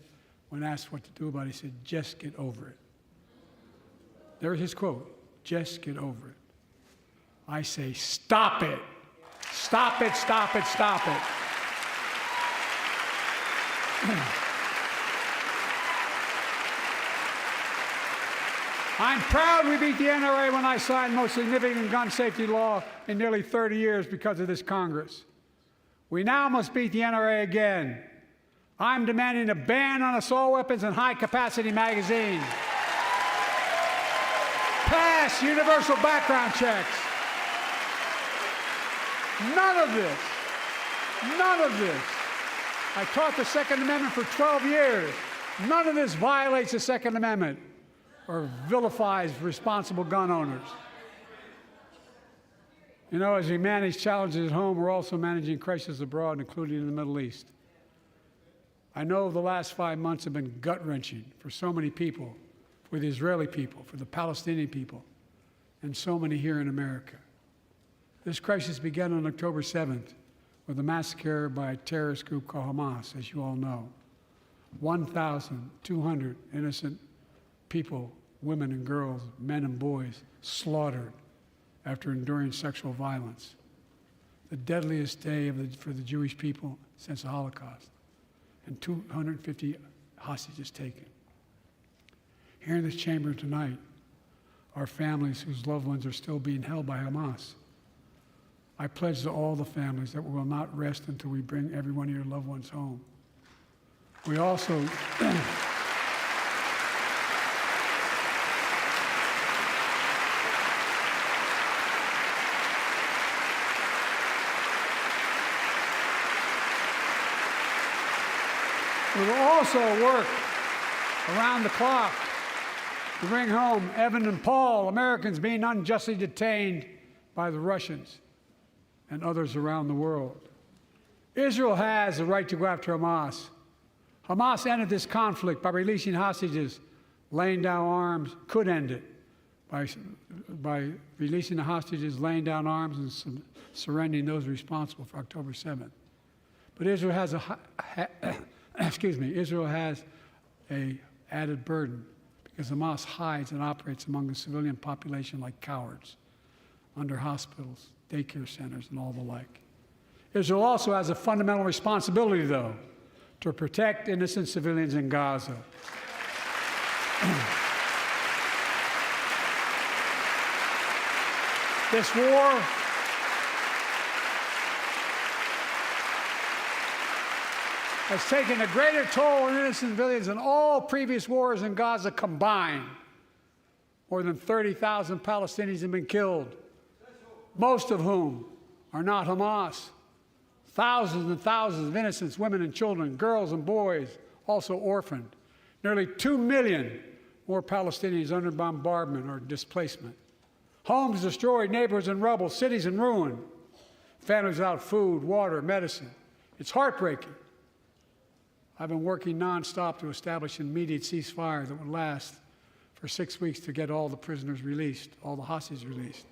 when asked what to do about it, he said, just get over it. There's his quote, just get over it. I say, stop it. Stop it, stop it, stop it. I'm proud we beat the NRA when I signed the most significant gun safety law in nearly 30 years because of this Congress. We now must beat the NRA again. I'm demanding a ban on assault weapons and high-capacity magazines. Pass universal background checks. None of this. None of this. I taught the Second Amendment for 12 years. None of this violates the Second Amendment or vilifies responsible gun owners. You know, as we manage challenges at home, we're also managing crises abroad, including in the Middle East. I know the last 5 months have been gut-wrenching for so many people, for the Israeli people, for the Palestinian people, and so many here in America. This crisis began on October 7th with a massacre by a terrorist group called Hamas, as you all know. 1,200 innocent people, women and girls, men and boys, slaughtered after enduring sexual violence. The deadliest day for the Jewish people since the Holocaust, and 250 hostages taken. Here in this chamber tonight are families whose loved ones are still being held by Hamas. I pledge to all the families that we will not rest until we bring every one of your loved ones home. We also we will also work around the clock to bring home Evan and Paul, Americans being unjustly detained by the Russians and others around the world. Israel has the right to go after Hamas. Hamas ended this conflict by releasing hostages, laying down arms, could end it by releasing the hostages, laying down arms, and surrendering those responsible for October 7th. But Israel has Israel has an added burden because Hamas hides and operates among the civilian population like cowards, under hospitals, daycare centers, and all the like. Israel also has a fundamental responsibility, though, to protect innocent civilians in Gaza. This war has taken a greater toll on innocent civilians than all previous wars in Gaza combined. More than 30,000 Palestinians have been killed, most of whom are not Hamas. Thousands and thousands of innocents, women and children, girls and boys, also orphaned. Nearly 2 million more Palestinians under bombardment or displacement. Homes destroyed, neighborhoods in rubble, cities in ruin. Families without food, water, medicine. It's heartbreaking. I've been working nonstop to establish an immediate ceasefire that would last for 6 weeks to get all the prisoners released, all the hostages released,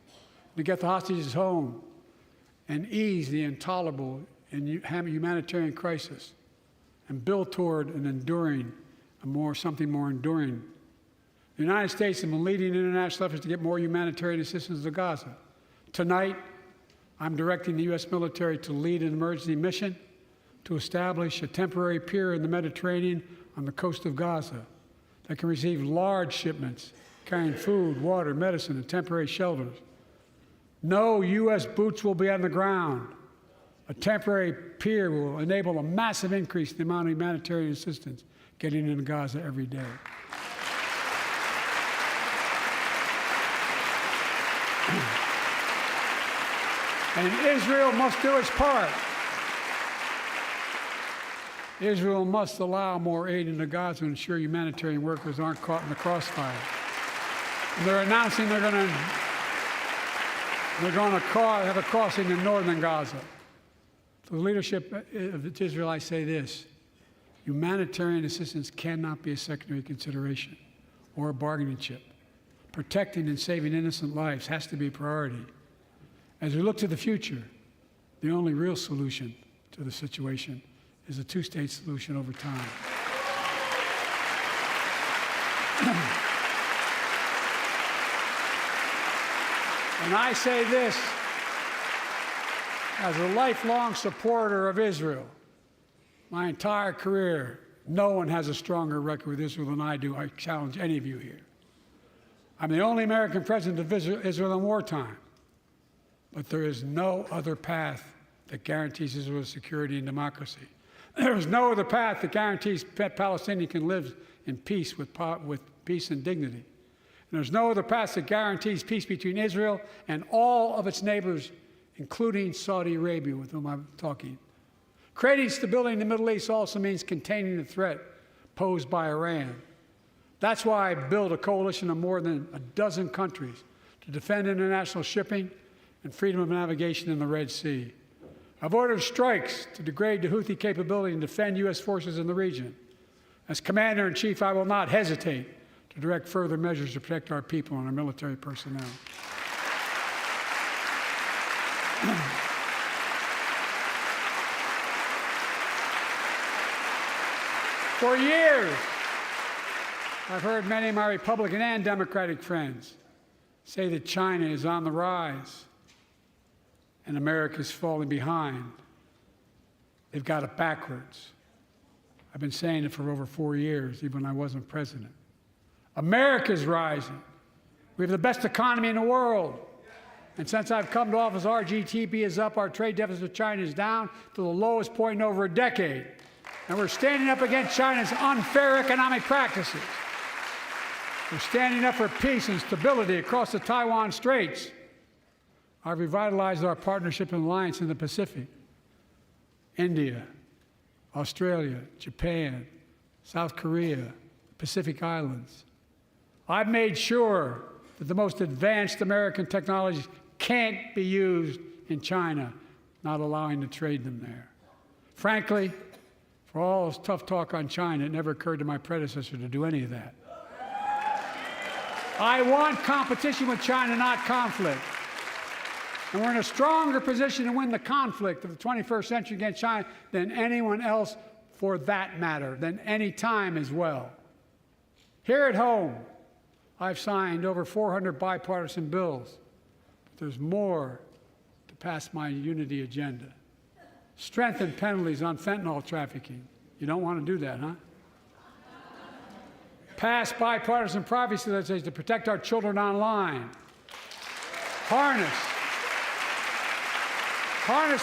to get the hostages home and ease the intolerable and humanitarian crisis and build toward an enduring, something more enduring. The United States has been leading international efforts to get more humanitarian assistance to Gaza. Tonight, I'm directing the U.S. military to lead an emergency mission to establish a temporary pier in the Mediterranean on the coast of Gaza that can receive large shipments carrying food, water, medicine, and temporary shelters. No U.S. boots will be on the ground. A temporary pier will enable a massive increase in the amount of humanitarian assistance getting into Gaza every day. And Israel must do its part. Israel must allow more aid into Gaza to ensure humanitarian workers aren't caught in the crossfire. And they're announcing they're going to have a crossing in northern Gaza. To the leadership of Israel, I say this: humanitarian assistance cannot be a secondary consideration or a bargaining chip. Protecting and saving innocent lives has to be a priority. As we look to the future, the only real solution to the situation is a two-state solution over time. And I say this as a lifelong supporter of Israel. My entire career, no one has a stronger record with Israel than I do. I challenge any of you here. I'm the only American president of Israel in wartime. But there is no other path that guarantees Israel's security and democracy. There is no other path that guarantees Palestinians can live in peace with peace and dignity. And there's no other path that guarantees peace between Israel and all of its neighbors including Saudi Arabia, with whom I'm talking. Creating stability in the Middle East also means containing the threat posed by Iran. That's why I built a coalition of more than a dozen countries to defend international shipping and freedom of navigation in the Red Sea. I've ordered strikes to degrade the Houthi capability and defend U.S. forces in the region. As Commander-in-Chief, I will not hesitate to direct further measures to protect our people and our military personnel. For years, I've heard many of my Republican and Democratic friends say that China is on the rise and America is falling behind. They've got it backwards. I've been saying it for over 4 years, even when I wasn't president. America's rising. We have the best economy in the world. And since I've come to office, our GDP is up, our trade deficit with China is down to the lowest point in over a decade. And we're standing up against China's unfair economic practices. We're standing up for peace and stability across the Taiwan Straits. I've revitalized our partnership and alliance in the Pacific. India, Australia, Japan, South Korea, Pacific Islands. I've made sure that the most advanced American technologies can't be used in China, not allowing to trade them there. Frankly, for all this tough talk on China, it never occurred to my predecessor to do any of that. I want competition with China, not conflict. And we're in a stronger position to win the conflict of the 21st century against China than anyone else, for that matter, than any time as well. Here at home, I've signed over 400 bipartisan bills, but there's more to pass my unity agenda. Strengthen penalties on fentanyl trafficking. You don't want to do that, huh? Pass bipartisan privacy legislation to protect our children online. Harness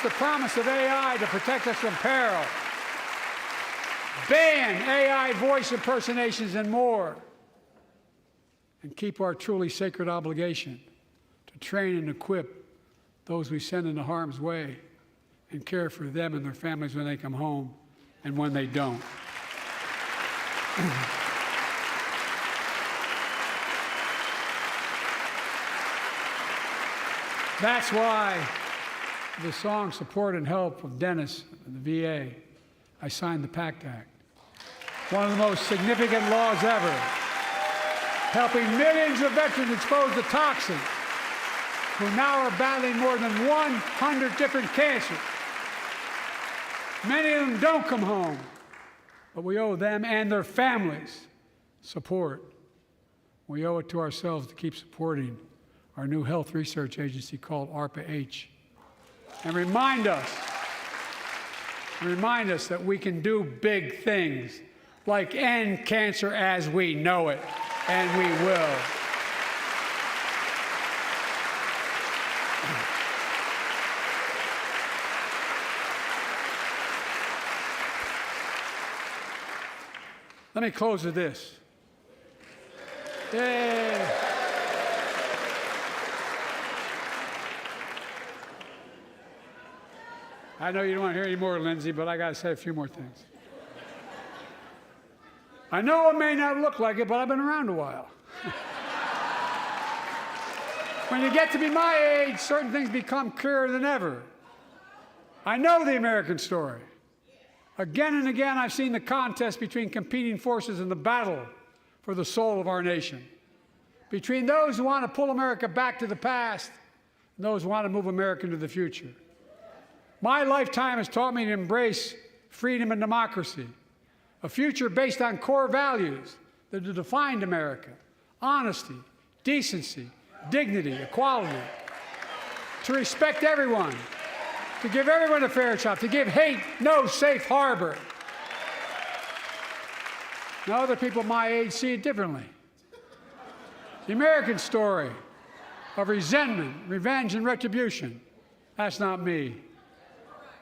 the promise of AI to protect us from peril. Ban AI voice impersonations and more. And keep our truly sacred obligation to train and equip those we send into harm's way and care for them and their families when they come home and when they don't. That's why the song Support and Help of Dennis and the VA, I signed the PACT Act. One of the most significant laws ever, helping millions of veterans exposed to toxins who now are battling more than 100 different cancers. Many of them don't come home, but we owe them and their families support. We owe it to ourselves to keep supporting our new health research agency called ARPA-H, and remind us that we can do big things, like end cancer as we know it, and we will. Let me close with this. Yay. I know you don't want to hear any more, Lindsay, but I got to say a few more things. I know it may not look like it, but I've been around a while. When you get to be my age, certain things become clearer than ever. I know the American story. Again and again, I've seen the contest between competing forces in the battle for the soul of our nation, between those who want to pull America back to the past and those who want to move America into the future. My lifetime has taught me to embrace freedom and democracy, a future based on core values that have defined America: honesty, decency, dignity, equality, to respect everyone, to give everyone a fair shot, to give hate no safe harbor. Now, other people my age see it differently. The American story of resentment, revenge, and retribution, that's not me.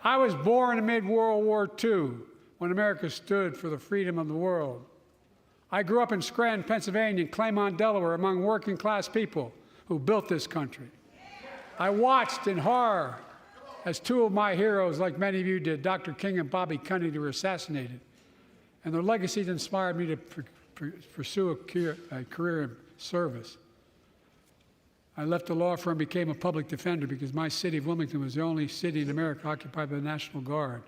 I was born amid World War II, when America stood for the freedom of the world. I grew up in Scranton, Pennsylvania, and Claymont, Delaware, among working-class people who built this country. I watched in horror as two of my heroes, like many of you did, Dr. King and Bobby Kennedy, were assassinated. And their legacies inspired me to pursue a career in service. I left the law firm and became a public defender because my city of Wilmington was the only city in America occupied by the National Guard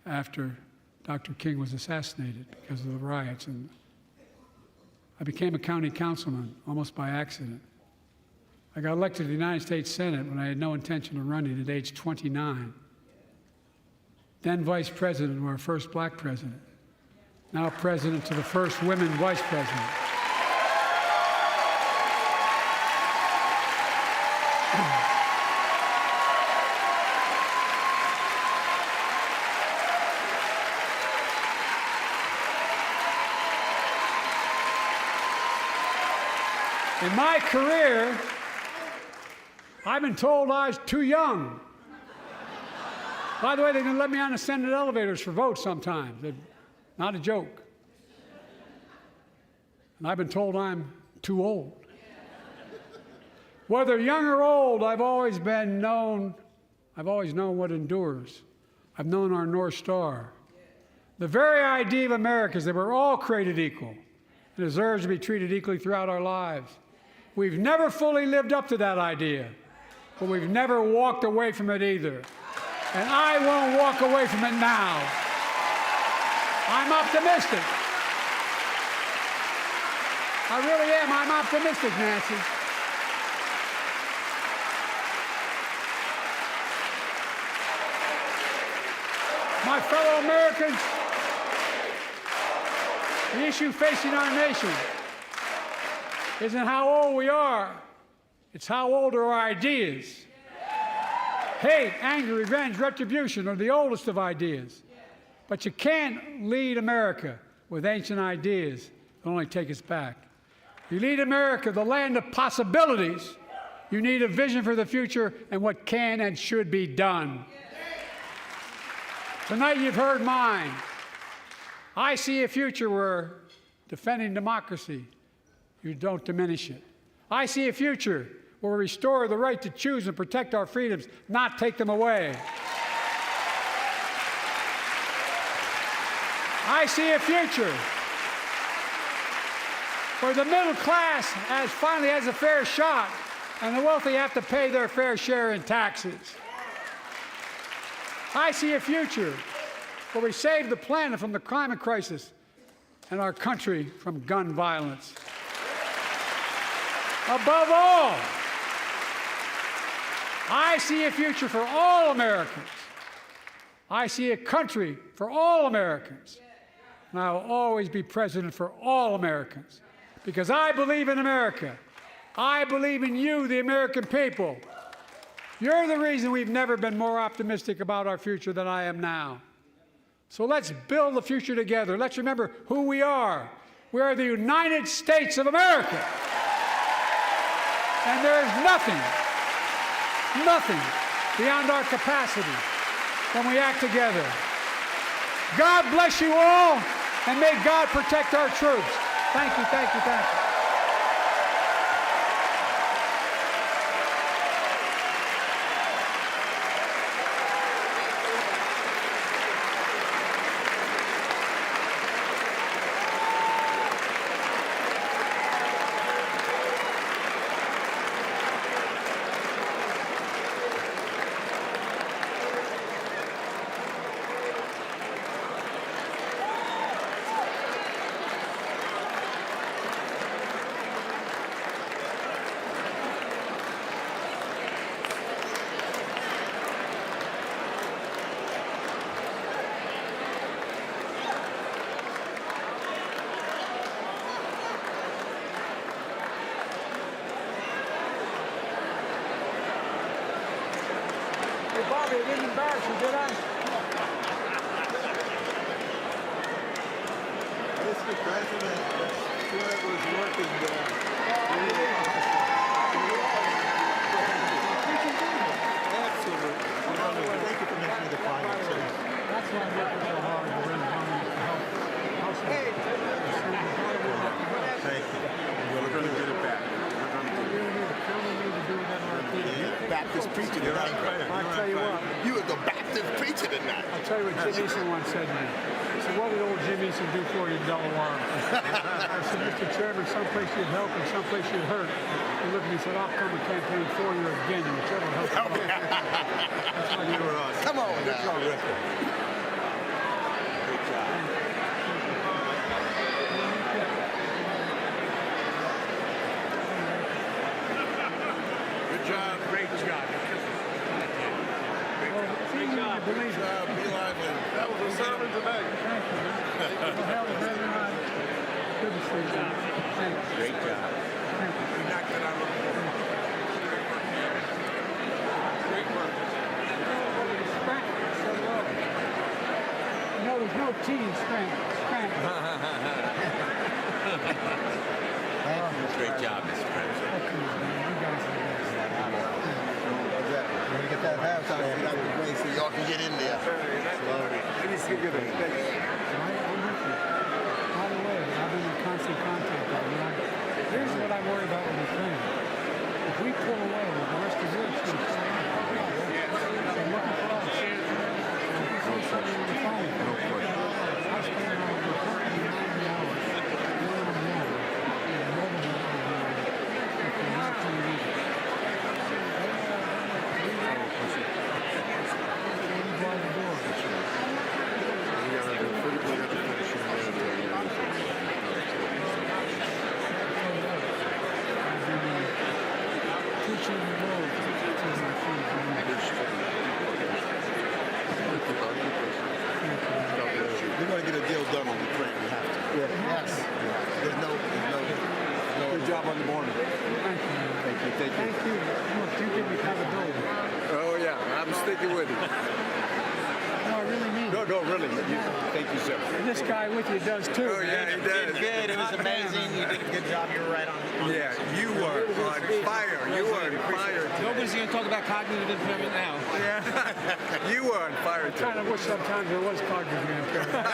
after Dr. King was assassinated because of the riots. And I became a county councilman almost by accident. I got elected to the United States Senate when I had no intention of running at age 29. Then vice president to our first black president. Now president to the first women vice president. In my career, I've been told I was too young. By the way, they didn't let me on the Senate elevators for votes sometimes. Not a joke. And I've been told I'm too old. Whether young or old, I've always known what endures. I've known our North Star. The very idea of America is that we're all created equal and deserves to be treated equally throughout our lives. We've never fully lived up to that idea, but we've never walked away from it either. And I won't walk away from it now. I'm optimistic. I really am. I'm optimistic, Nancy. My fellow Americans, the issue facing our nation isn't how old we are, it's how old are our ideas. Hate, anger, revenge, retribution are the oldest of ideas. But you can't lead America with ancient ideas that only take us back. You lead America, the land of possibilities. You need a vision for the future and what can and should be done. Tonight you've heard mine. I see a future where defending democracy, you don't diminish it. I see a future where we restore the right to choose and protect our freedoms, not take them away. I see a future where the middle class finally has a fair shot and the wealthy have to pay their fair share in taxes. I see a future where we save the planet from the climate crisis and our country from gun violence. Above all, I see a future for all Americans. I see a country for all Americans. And I will always be president for all Americans because I believe in America. I believe in you, the American people. You're the reason we've never been more optimistic about our future than I am now. So let's build the future together. Let's remember who we are. We are the United States of America. And there is nothing beyond our capacity when we act together. God bless you all, and may God protect our troops. Thank you, thank you, thank you. Bobby, I didn't embarrass you, did I? Mr. President, whoever's working there. Absolutely. Thank you for making me the final. That's why I'm working so hard to raise money to help. Thank you. We're going to get it back. We need to do that. Back Baptist preacher tonight. I'll tell you what. You was the Baptist preacher tonight. I'll tell you what Jim Eason once said to me. He said, what did old Jim Eason do for you in Delaware? I said, Mr. Chairman, someplace you'd help and someplace you'd hurt. He looked at me and said, I'll come and campaign for you again, and whichever helps you. That's what you were on. Come on now. Good job. Great job. Great job. Good job. Be lively. That was a sermon today. Thank you. Well, hell, very nice. Good to see you. Thanks. Great job. Thank you. You knocked it out of the park. Great work. No, there's no T in Spank. Great job, Mr. President. When we get that halftime, Get out the way so y'all can get in there. Let me see good. Thank you. By the way, I've been in constant contact with them. Here's what I worry about with Ukraine. If we pull away, the rest of Europe's going to pull away. They're looking for us. We're something on the phone. I spent around 190 hours going on the road and mobile with the European leaders. We're going to get a deal done on Ukraine. We have to. yes. There's no. Good job on the border. Thank you. Thank you. Thank you. Look, you give me accountability. Oh, yeah. I'm sticking with you. No, I really mean it. No, really. Thank you, sir. And this guy with you does too. Oh, yeah, he does. Good. It was amazing. You did a good job. You were right on. Yeah, you were on fire. You were on fire. Nobody's going to talk about cognitive impairment now. Yeah. You were on fire, too. Kind of wish sometimes there was cognitive impairment.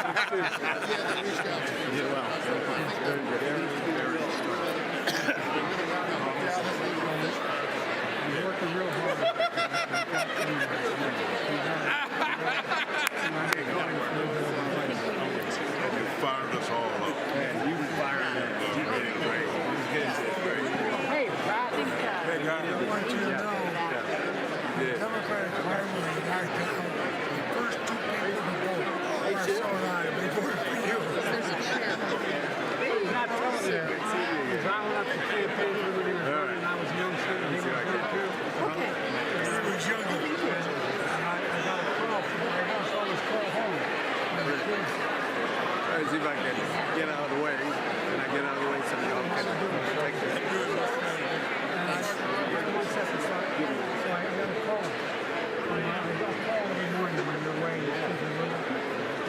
Yeah, well. He's working real hard. You fired us all up. You fired him. You did it great. Hey, Pat. Hey, God. I want you to know, the Democratic Party was the first two people to vote. Marcel and I, we voted for you. He's not telling you. He's rounding up the campaign when he was running. I was young, son, and he was young too. Okay. He was younger. And I got a call from my house. I was called home. Let's see if I can get out of the way. Can I get out of the way so y'all can take this? And I one second, so I got a call. And I got a call every morning when you're away. I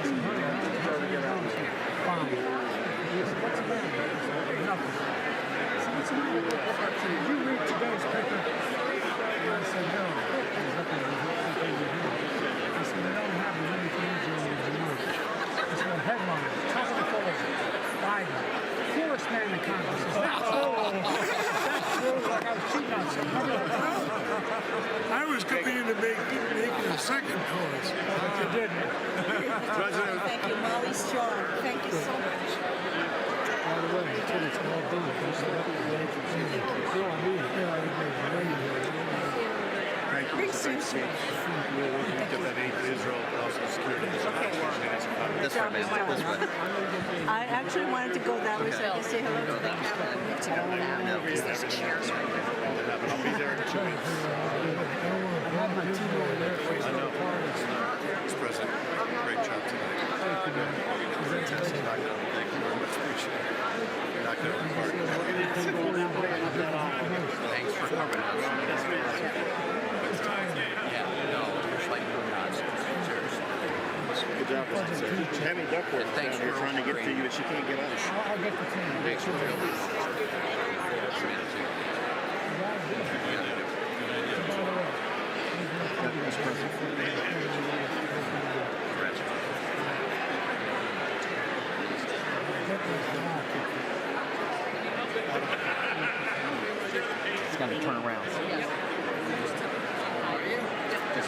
said, honey, how are you doing? I said, fine. He said, what's the matter? I said, nothing. I said, what's the matter? I said, did you read today's paper? And I said, no. There's nothing to read. I said, they don't have many things in the month. I said, a headline, top of the folder, Biden, poorest man in Congress. I said, oh, that's true. Like I was cheating on something. I was coming in to make a second choice. But you didn't. Thank you, Molly Strong. Thank you so much. By the way, until it's all done, don't set up the way to do it. No, I mean, yeah, I agree. Pretty soon. This way, man. This way. I actually wanted to go that way so I could say hello to the camera. To go now. Because there's chairs right there. I'll be there. I had my team over there for the parties. Mr. President, great job tonight. Thank you, man. Fantastic. Knocked it out. Thank you very much. Appreciate it. Knocked it out of the park. Thanks for coming out. Yeah, no, just like nods. Good job, sir. Tammy Duckworth Thanks down here for trying to get to you, but she can't get out. I'll get the team. Thanks for building. It's got to turn around.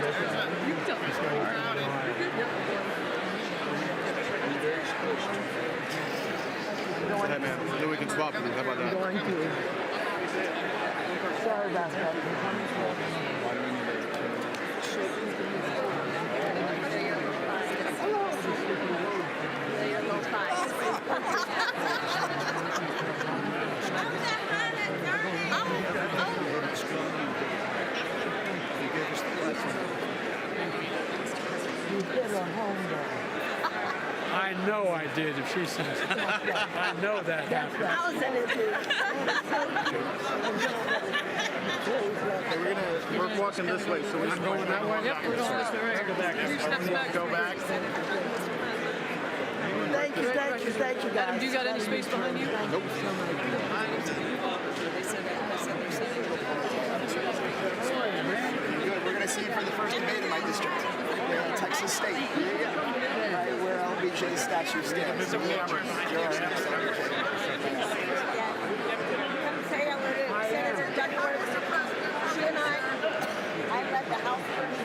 Hey man, then we can swap them. How about that? Sorry about that. I know I did if she says it. I know that happened. We're walking this way, so we're going that way. Yep, we're going this way right here. Go back. Thank you, Adam, guys. do you got any space behind you? Nope. We're going to see you for the first debate in my district, Texas State. Right where LBJ's statue stands. Come say hello to Senator Douglas. She and I led the House first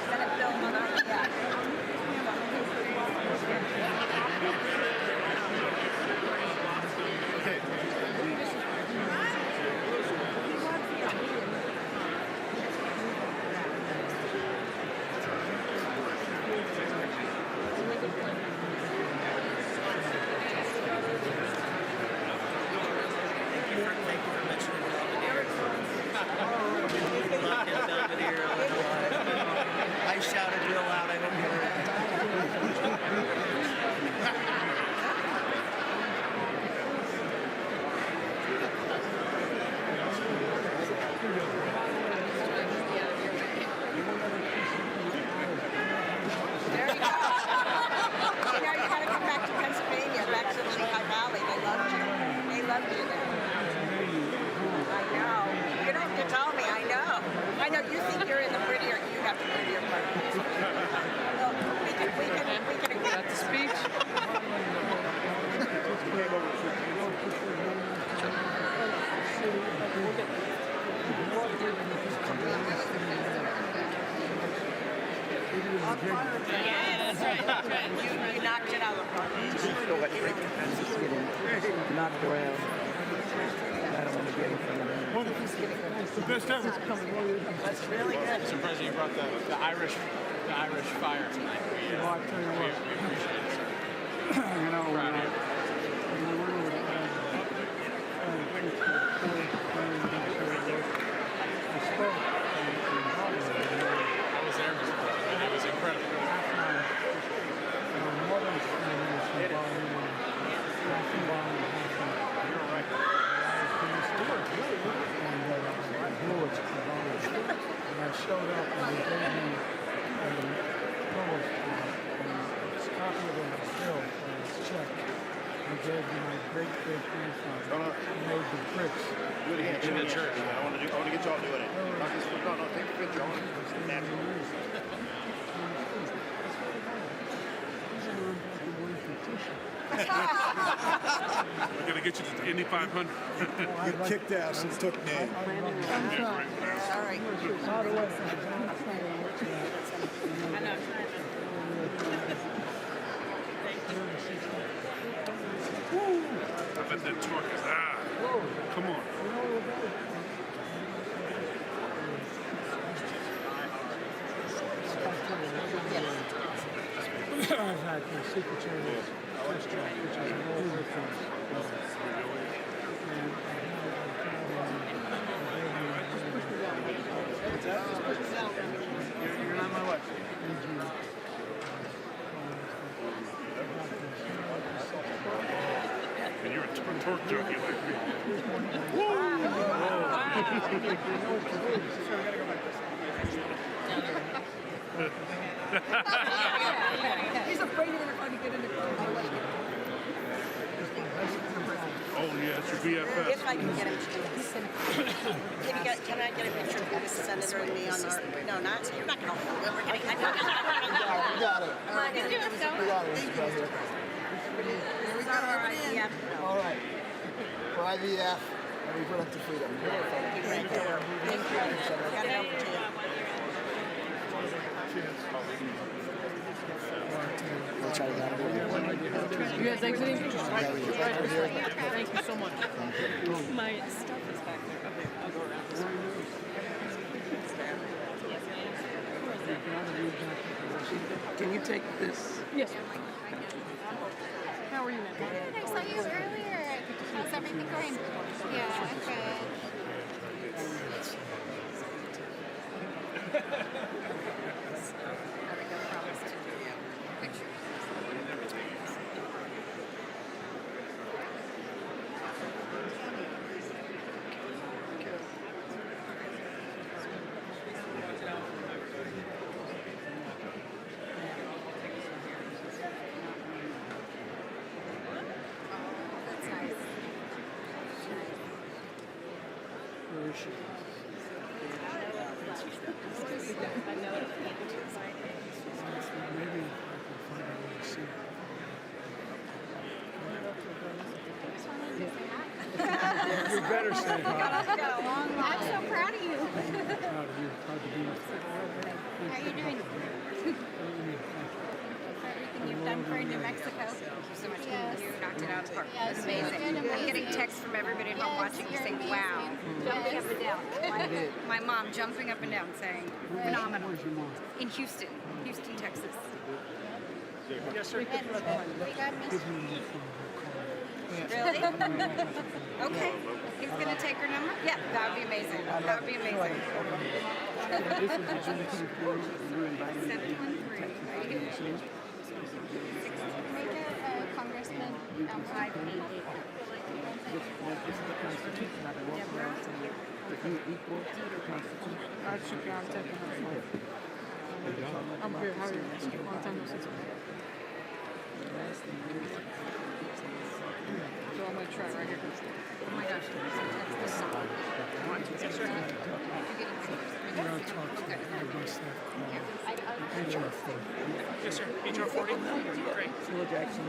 Senate bill on our behalf. I shouted real loud, I didn't hear There you go. Now you gotta come back to Pennsylvania, back to the Lehigh Valley. They loved you. They loved you there. I know. You don't have to tell me. I know. I know. You think you're in the prettier. You have the prettier part. Well, we can. Got the speech? Yeah, that's right. You knocked it out of the park. knocked around. I don't want to get in front of them. It's the best ever. That's really good. Mr. President, you brought the Irish fire tonight. We appreciate it, sir. You know, Proud of you. I was there, Mr. President. It was incredible. I showed up and they gave me a copy of his bill or his check. He gave me my great-great-grandfather. He made the bricks. Do it again. In the church. I want to get y'all doing it. No, take the picture. I want to natural. We're gonna get you to the Indy 500. Get kicked out since took name. Sorry. I bet that torque is come on. I've had the Secretary's first job, which is an old reference. You're not my wife. And you're a torque junkie like me. He's afraid you're gonna try to get in the car. Oh yeah, it's your BFF. If I can get him to do this. Can I get a picture of the senator and me on our? No, not. You're not gonna hold it. We're gonna. You got it. Come on, get it. You got it. Right here. This is our IDF. All right. For IVF, and we put up to freedom. Thank you. Thank you. Got it over to you. I'll try to get out of here. You guys exiting? Thank you so much. My stuff is back there. Okay, I'll go around this way. Can you take this? Yes. How are you, ma'am? Good. I saw you earlier. How's everything going? Yeah, good. That's nice. Where is she? Maybe I can find a way to see her. You better say hi. I'm so proud of you. Proud of you. Proud to be with you. How are you doing? For everything you've done for New Mexico. Thank you so much. Yes. You knocked it out of the park. Yes, It's you did amazing. I'm getting amazing. texts from everybody at home Yes, watching you you're saying, wow. amazing. Jumping Yes. up and down. My mom jumping up and down saying, phenomenal. Where's your mom? In Houston, Texas. Yes, sir. And we got Miss Give me the phone. Really? Okay. He's going to take her number? Yeah, that would be amazing. That would be amazing. This is a Juneteenth parade, and you're inviting me to 713. Are you see? Make a congressman. This is the Constitution. I can walk around saying that you equal to the Constitution. I'm taking her. I'm here. How are you? Long time no see. So I'm gonna try right here. Oh my gosh. That's the song. Yes, sir. You know, talk to my staff called HR 4. Yes, sir. HR 40. Great. Phil Jackson.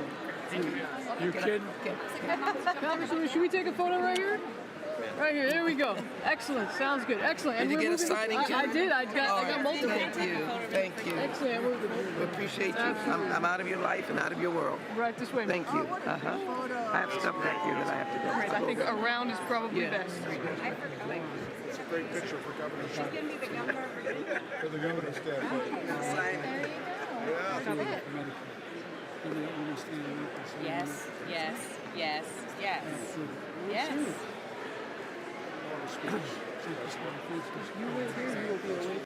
You kidding? Congressman, should we take a photo right here? Right here. There we go. Excellent. Sounds good. Excellent. Did you we're get a moving- signing too? I did. I got multiple. Thank you. Thank you. Excellent. We appreciate you. I'm out of your life and out of your world. Right this way. Thank you. Uh-huh. I have stuff back here that I have to go. Right, I think around is probably Yeah. best. It's a great picture for Governor Trump. Give me the governor of Virginia. For the governor's staff. There you go. Good. Yes, yes, yes, yes. Yes. You live here, you will be away.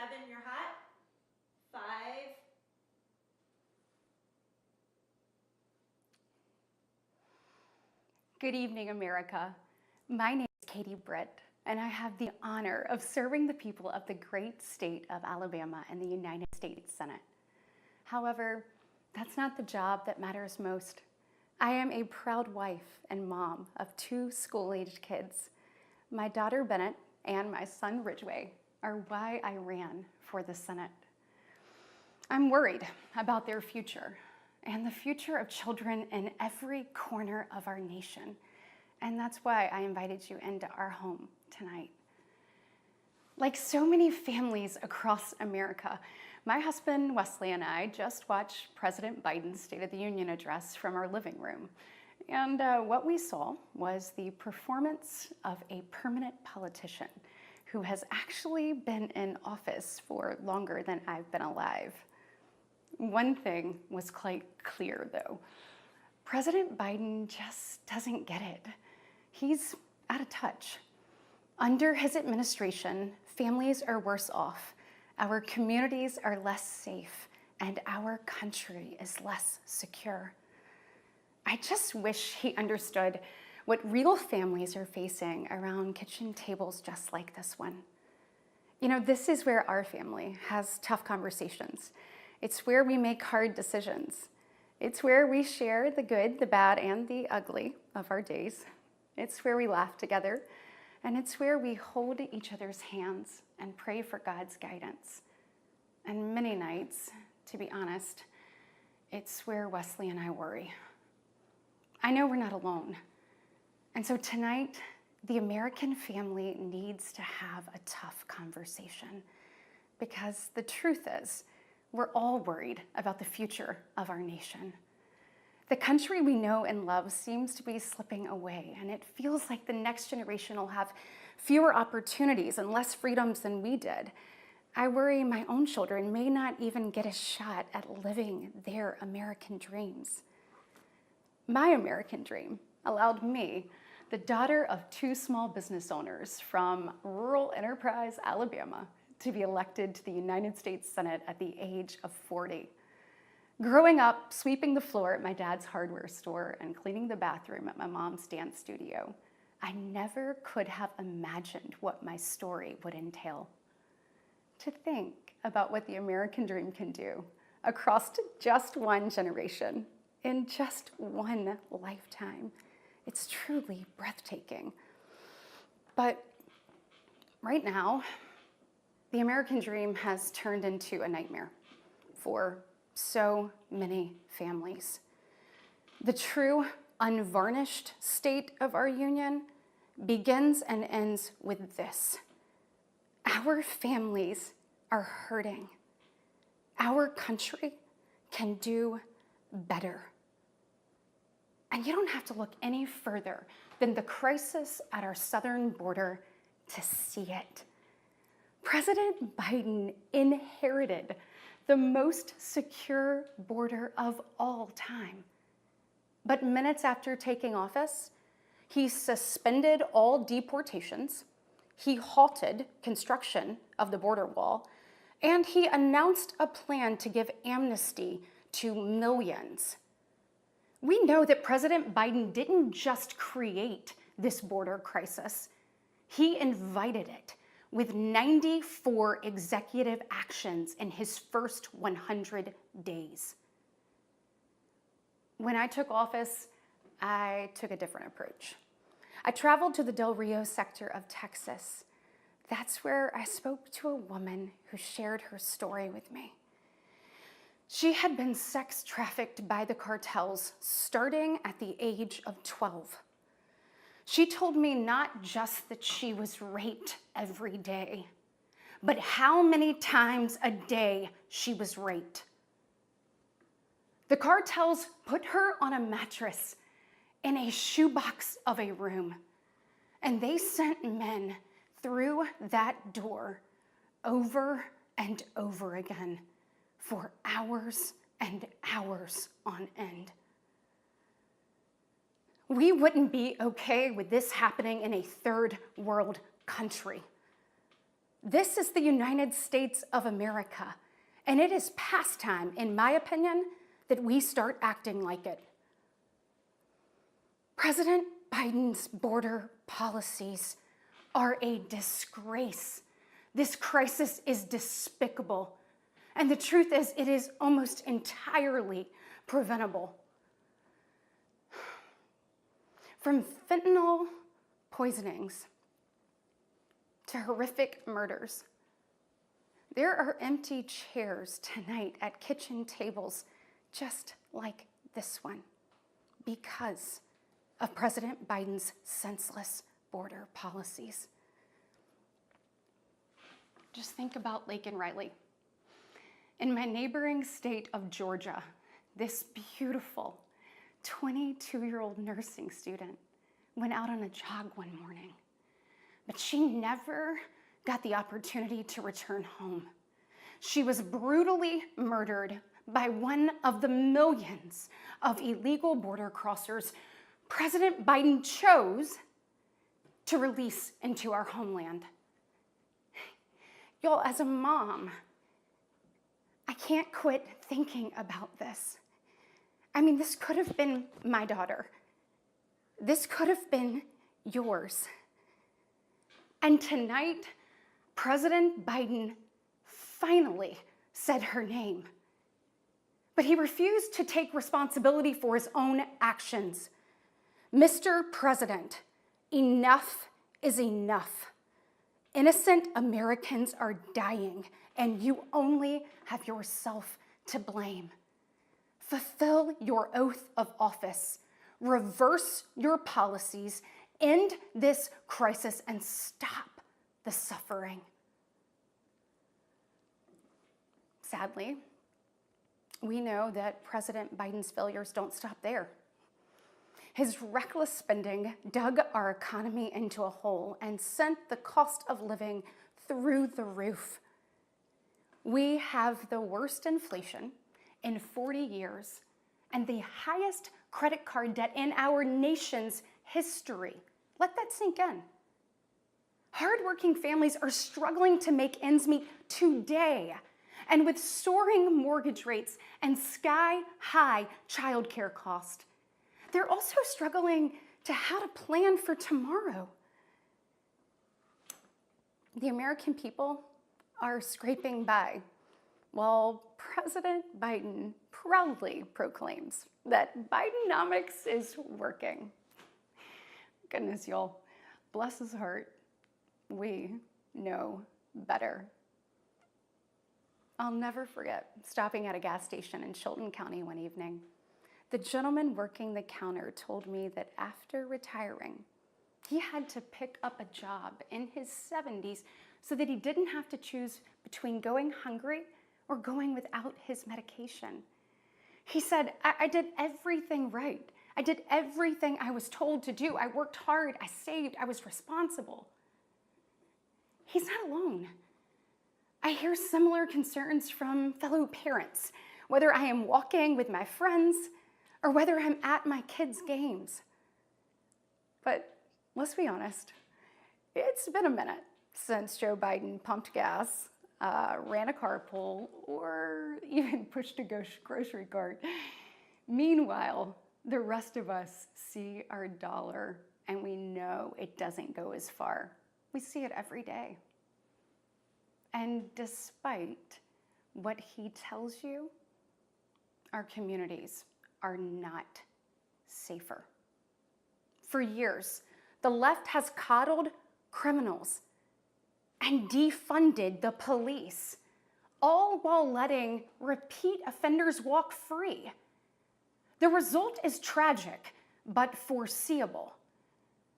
7, you're hot. 5. Good evening, America. My name is Katie Britt, and I have the honor of serving the people of the great state of Alabama in the United States Senate. However, that's not the job that matters most. I am a proud wife and mom of 2 school-aged kids. My daughter Bennett and my son Ridgway are why I ran for the Senate. I'm worried about their future and the future of children in every corner of our nation. And that's why I invited you into our home tonight. Like so many families across America, my husband Wesley and I just watched President Biden's State of the Union address from our living room. And what we saw was the performance of a permanent politician who has actually been in office for longer than I've been alive. One thing was quite clear, though. President Biden just doesn't get it. He's out of touch. Under his administration, families are worse off, our communities are less safe, and our country is less secure. I just wish he understood what real families are facing around kitchen tables just like this one. You know, this is where our family has tough conversations. It's where we make hard decisions. It's where we share the good, the bad, and the ugly of our days. It's where we laugh together, and it's where we hold each other's hands and pray for God's guidance. And many nights, to be honest, it's where Wesley and I worry. I know we're not alone. And so tonight, the American family needs to have a tough conversation, because the truth is, we're all worried about the future of our nation. The country we know and love seems to be slipping away, and it feels like the next generation will have fewer opportunities and less freedoms than we did. I worry my own children may not even get a shot at living their American dreams. My American dream allowed me, the daughter of 2 small business owners from rural Enterprise, Alabama, to be elected to the United States Senate at the age of 40. Growing up, sweeping the floor at my dad's hardware store and cleaning the bathroom at my mom's dance studio, I never could have imagined what my story would entail. To think about what the American dream can do across just one generation, in just one lifetime, it's truly breathtaking. But right now, the American dream has turned into a nightmare for so many families. The true, unvarnished state of our union begins and ends with this. Our families are hurting. Our country can do better. And you don't have to look any further than the crisis at our southern border to see it. President Biden inherited the most secure border of all time. But minutes after taking office, he suspended all deportations, he halted construction of the border wall, and he announced a plan to give amnesty to millions. We know that President Biden didn't just create this border crisis, he invited it with 94 executive actions in his first 100 days. When I took office, I took a different approach. I traveled to the Del Rio sector of Texas. That's where I spoke to a woman who shared her story with me. She had been sex trafficked by the cartels starting at the age of 12. She told me not just that she was raped every day, but how many times a day she was raped. The cartels put her on a mattress in a shoebox of a room, and they sent men through that door over and over again for hours and hours on end. We wouldn't be okay with this happening in a third world country. This is the United States of America, and it is past time, in my opinion, that we start acting like it. President Biden's border policies are a disgrace. This crisis is despicable. And the truth is, it is almost entirely preventable. From fentanyl poisonings to horrific murders, there are empty chairs tonight at kitchen tables just like this one because of President Biden's senseless border policies. Just think about Laken Riley. In my neighboring state of Georgia, this beautiful 22-year-old nursing student went out on a jog one morning, but she never got the opportunity to return home. She was brutally murdered by one of the millions of illegal border crossers President Biden chose to release into our homeland. Y'all, as a mom, I can't quit thinking about this. I mean, this could have been my daughter. This could have been yours. And tonight, President Biden finally said her name. But he refused to take responsibility for his own actions. Mr. President, enough is enough. Innocent Americans are dying, and you only have yourself to blame. Fulfill your oath of office, reverse your policies, end this crisis, and stop the suffering. Sadly, we know that President Biden's failures don't stop there. His reckless spending dug our economy into a hole and sent the cost of living through the roof. We have the worst inflation in 40 years and the highest credit card debt in our nation's history. Let that sink in. Hardworking families are struggling to make ends meet today. And with soaring mortgage rates and sky-high childcare costs, they're also struggling to how to plan for tomorrow. The American people are scraping by, while President Biden proudly proclaims that Bidenomics is working. Goodness, y'all, bless his heart, we know better. I'll never forget stopping at a gas station in Chilton County one evening. The gentleman working the counter told me that after retiring, he had to pick up a job in his 70s so that he didn't have to choose between going hungry or going without his medication. He said, I did everything right. I did everything I was told to do. I worked hard, I saved, I was responsible. He's not alone. I hear similar concerns from fellow parents, whether I am walking with my friends or whether I'm at my kids' games. But let's be honest, it's been a minute since Joe Biden pumped gas, ran a carpool, or even pushed a grocery cart. Meanwhile, the rest of us see our dollar and we know it doesn't go as far. We see it every day. And despite what he tells you, our communities are not safer. For years, the left has coddled criminals and defunded the police, all while letting repeat offenders walk free. The result is tragic, but foreseeable.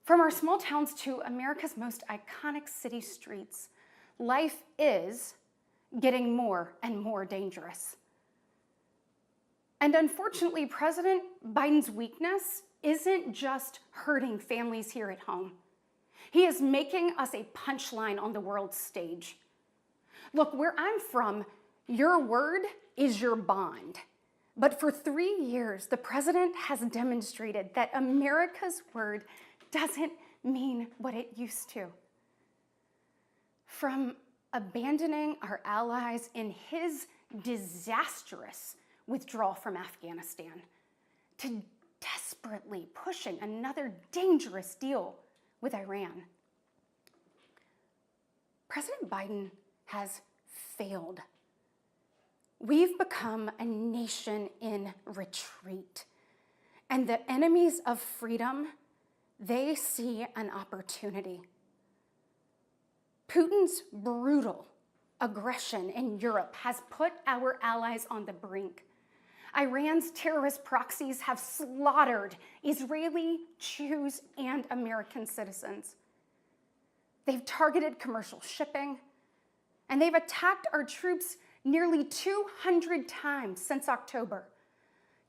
From our small towns to America's most iconic city streets, life is getting more and more dangerous. And unfortunately, President Biden's weakness isn't just hurting families here at home. He is making us a punchline on the world stage. Look, where I'm from, your word is your bond. But for 3 years, the president has demonstrated that America's word doesn't mean what it used to. From abandoning our allies in his disastrous withdrawal from Afghanistan, to desperately pushing another dangerous deal with Iran. President Biden has failed. We've become a nation in retreat, and the enemies of freedom, they see an opportunity. Putin's brutal aggression in Europe has put our allies on the brink. Iran's terrorist proxies have slaughtered Israeli, Jews, and American citizens. They've targeted commercial shipping, and they've attacked our troops nearly 200 times since October,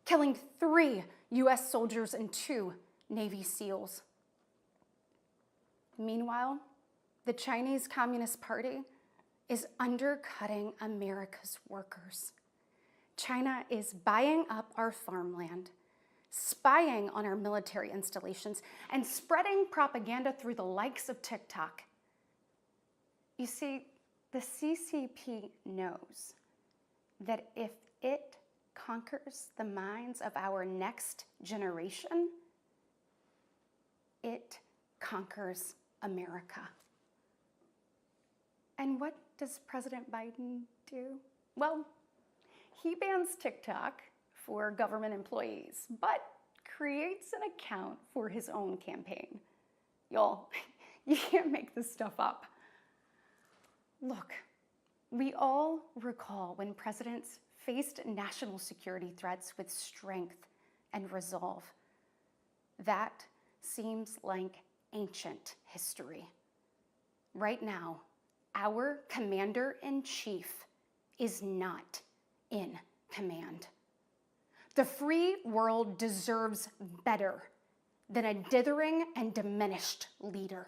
killing 3 US soldiers and 2 Navy SEALs. Meanwhile, the Chinese Communist Party is undercutting America's workers. China is buying up our farmland, spying on our military installations, and spreading propaganda through the likes of TikTok. You see, the CCP knows that if it conquers the minds of our next generation, it conquers America. And what does President Biden do? Well, he bans TikTok for government employees, but creates an account for his own campaign. Y'all, you can't make this stuff up. Look, we all recall when presidents faced national security threats with strength and resolve. That seems like ancient history. Right now, our commander-in-chief is not in command. The free world deserves better than a dithering and diminished leader.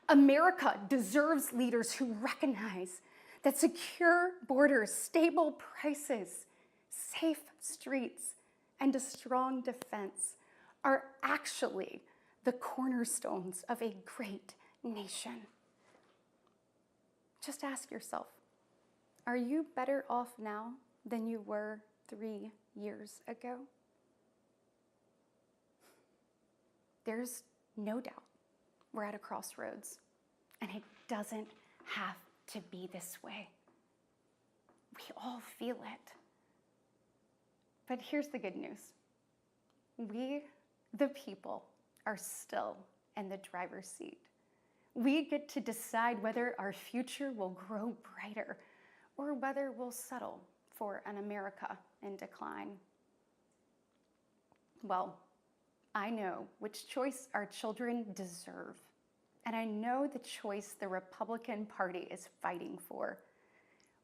America deserves leaders who recognize that secure borders, stable prices, safe streets, and a strong defense are actually the cornerstones of a great nation. Just ask yourself, are you better off now than you were 3 years ago? There's no doubt we're at a crossroads, and it doesn't have to be this way. We all feel it. But here's the good news. We, the people, are still in the driver's seat. We get to decide whether our future will grow brighter or whether we'll settle for an America in decline. Well, I know which choice our children deserve, and I know the choice the Republican Party is fighting for.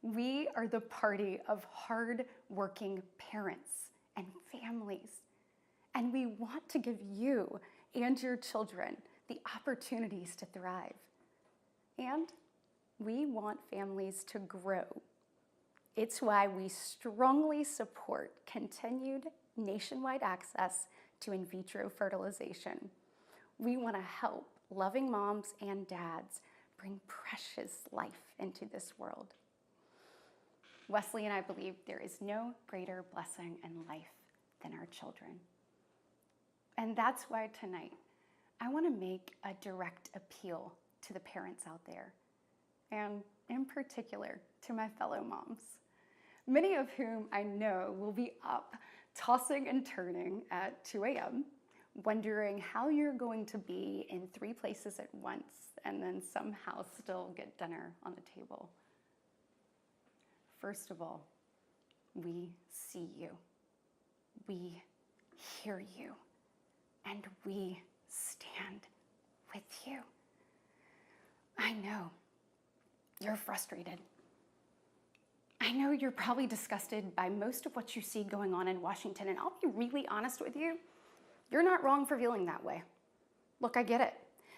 We are the party of hard-working parents and families, and we want to give you and your children the opportunities to thrive. And we want families to grow. It's why we strongly support continued nationwide access to in vitro fertilization. We want to help loving moms and dads bring precious life into this world. Wesley and I believe there is no greater blessing in life than our children. And that's why tonight, I want to make a direct appeal to the parents out there, and in particular to my fellow moms, many of whom I know will be up tossing and turning at 2 a.m., wondering how you're going to be in 3 places at once and then somehow still get dinner on the table. First of all, we see you, we hear you, and we stand with you. I know you're frustrated. I know you're probably disgusted by most of what you see going on in Washington, and I'll be really honest with you, you're not wrong for feeling that way. Look, I get it.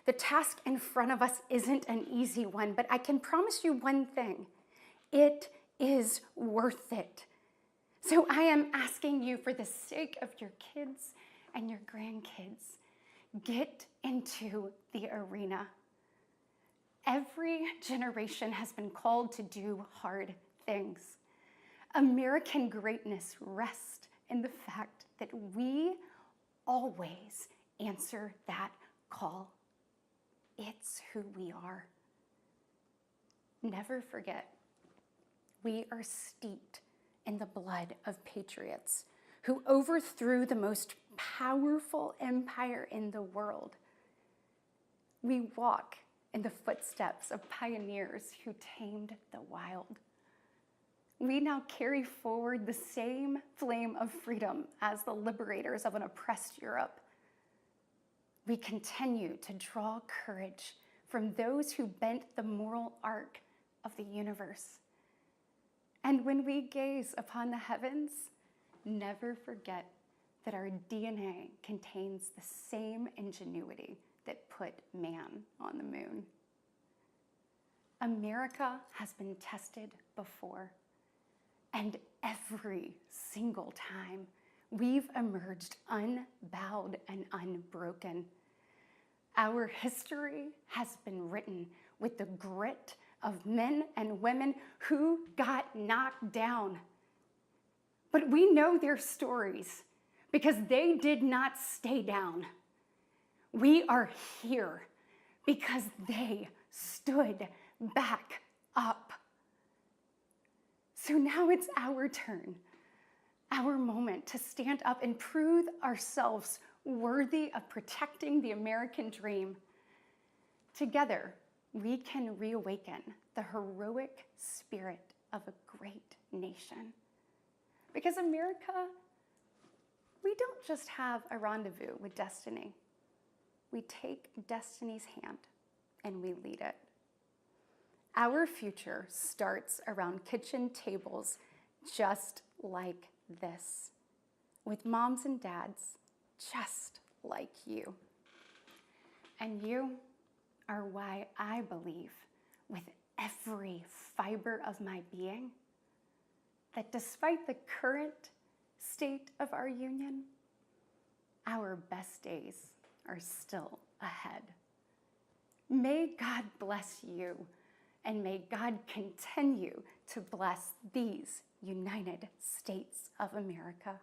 The task in front of us isn't an easy one, but I can promise you one thing. It is worth it. So I am asking you, for the sake of your kids and your grandkids, get into the arena Every generation has been called to do hard things. American greatness rests in the fact that we always answer that call. It's who we are. Never forget, we are steeped in the blood of patriots who overthrew the most powerful empire in the world. We walk in the footsteps of pioneers who tamed the wild. We now carry forward the same flame of freedom as the liberators of an oppressed Europe. We continue to draw courage from those who bent the moral arc of the universe. And when we gaze upon the heavens, never forget that our DNA contains the same ingenuity that put man on the moon. America has been tested before, and every single time we've emerged unbowed and unbroken. Our history has been written with the grit of men and women who got knocked down. But we know their stories because they did not stay down. We are here because they stood back up. So now it's our turn, our moment to stand up and prove ourselves worthy of protecting the American dream. Together, we can reawaken the heroic spirit of a great nation. Because America, we don't just have a rendezvous with destiny. We take destiny's hand and we lead it. Our future starts around kitchen tables just like this, with moms and dads just like you. And you are why I believe with every fiber of my being that despite the current state of our union, our best days are still ahead. May God bless you, and may God continue to bless these United States of America.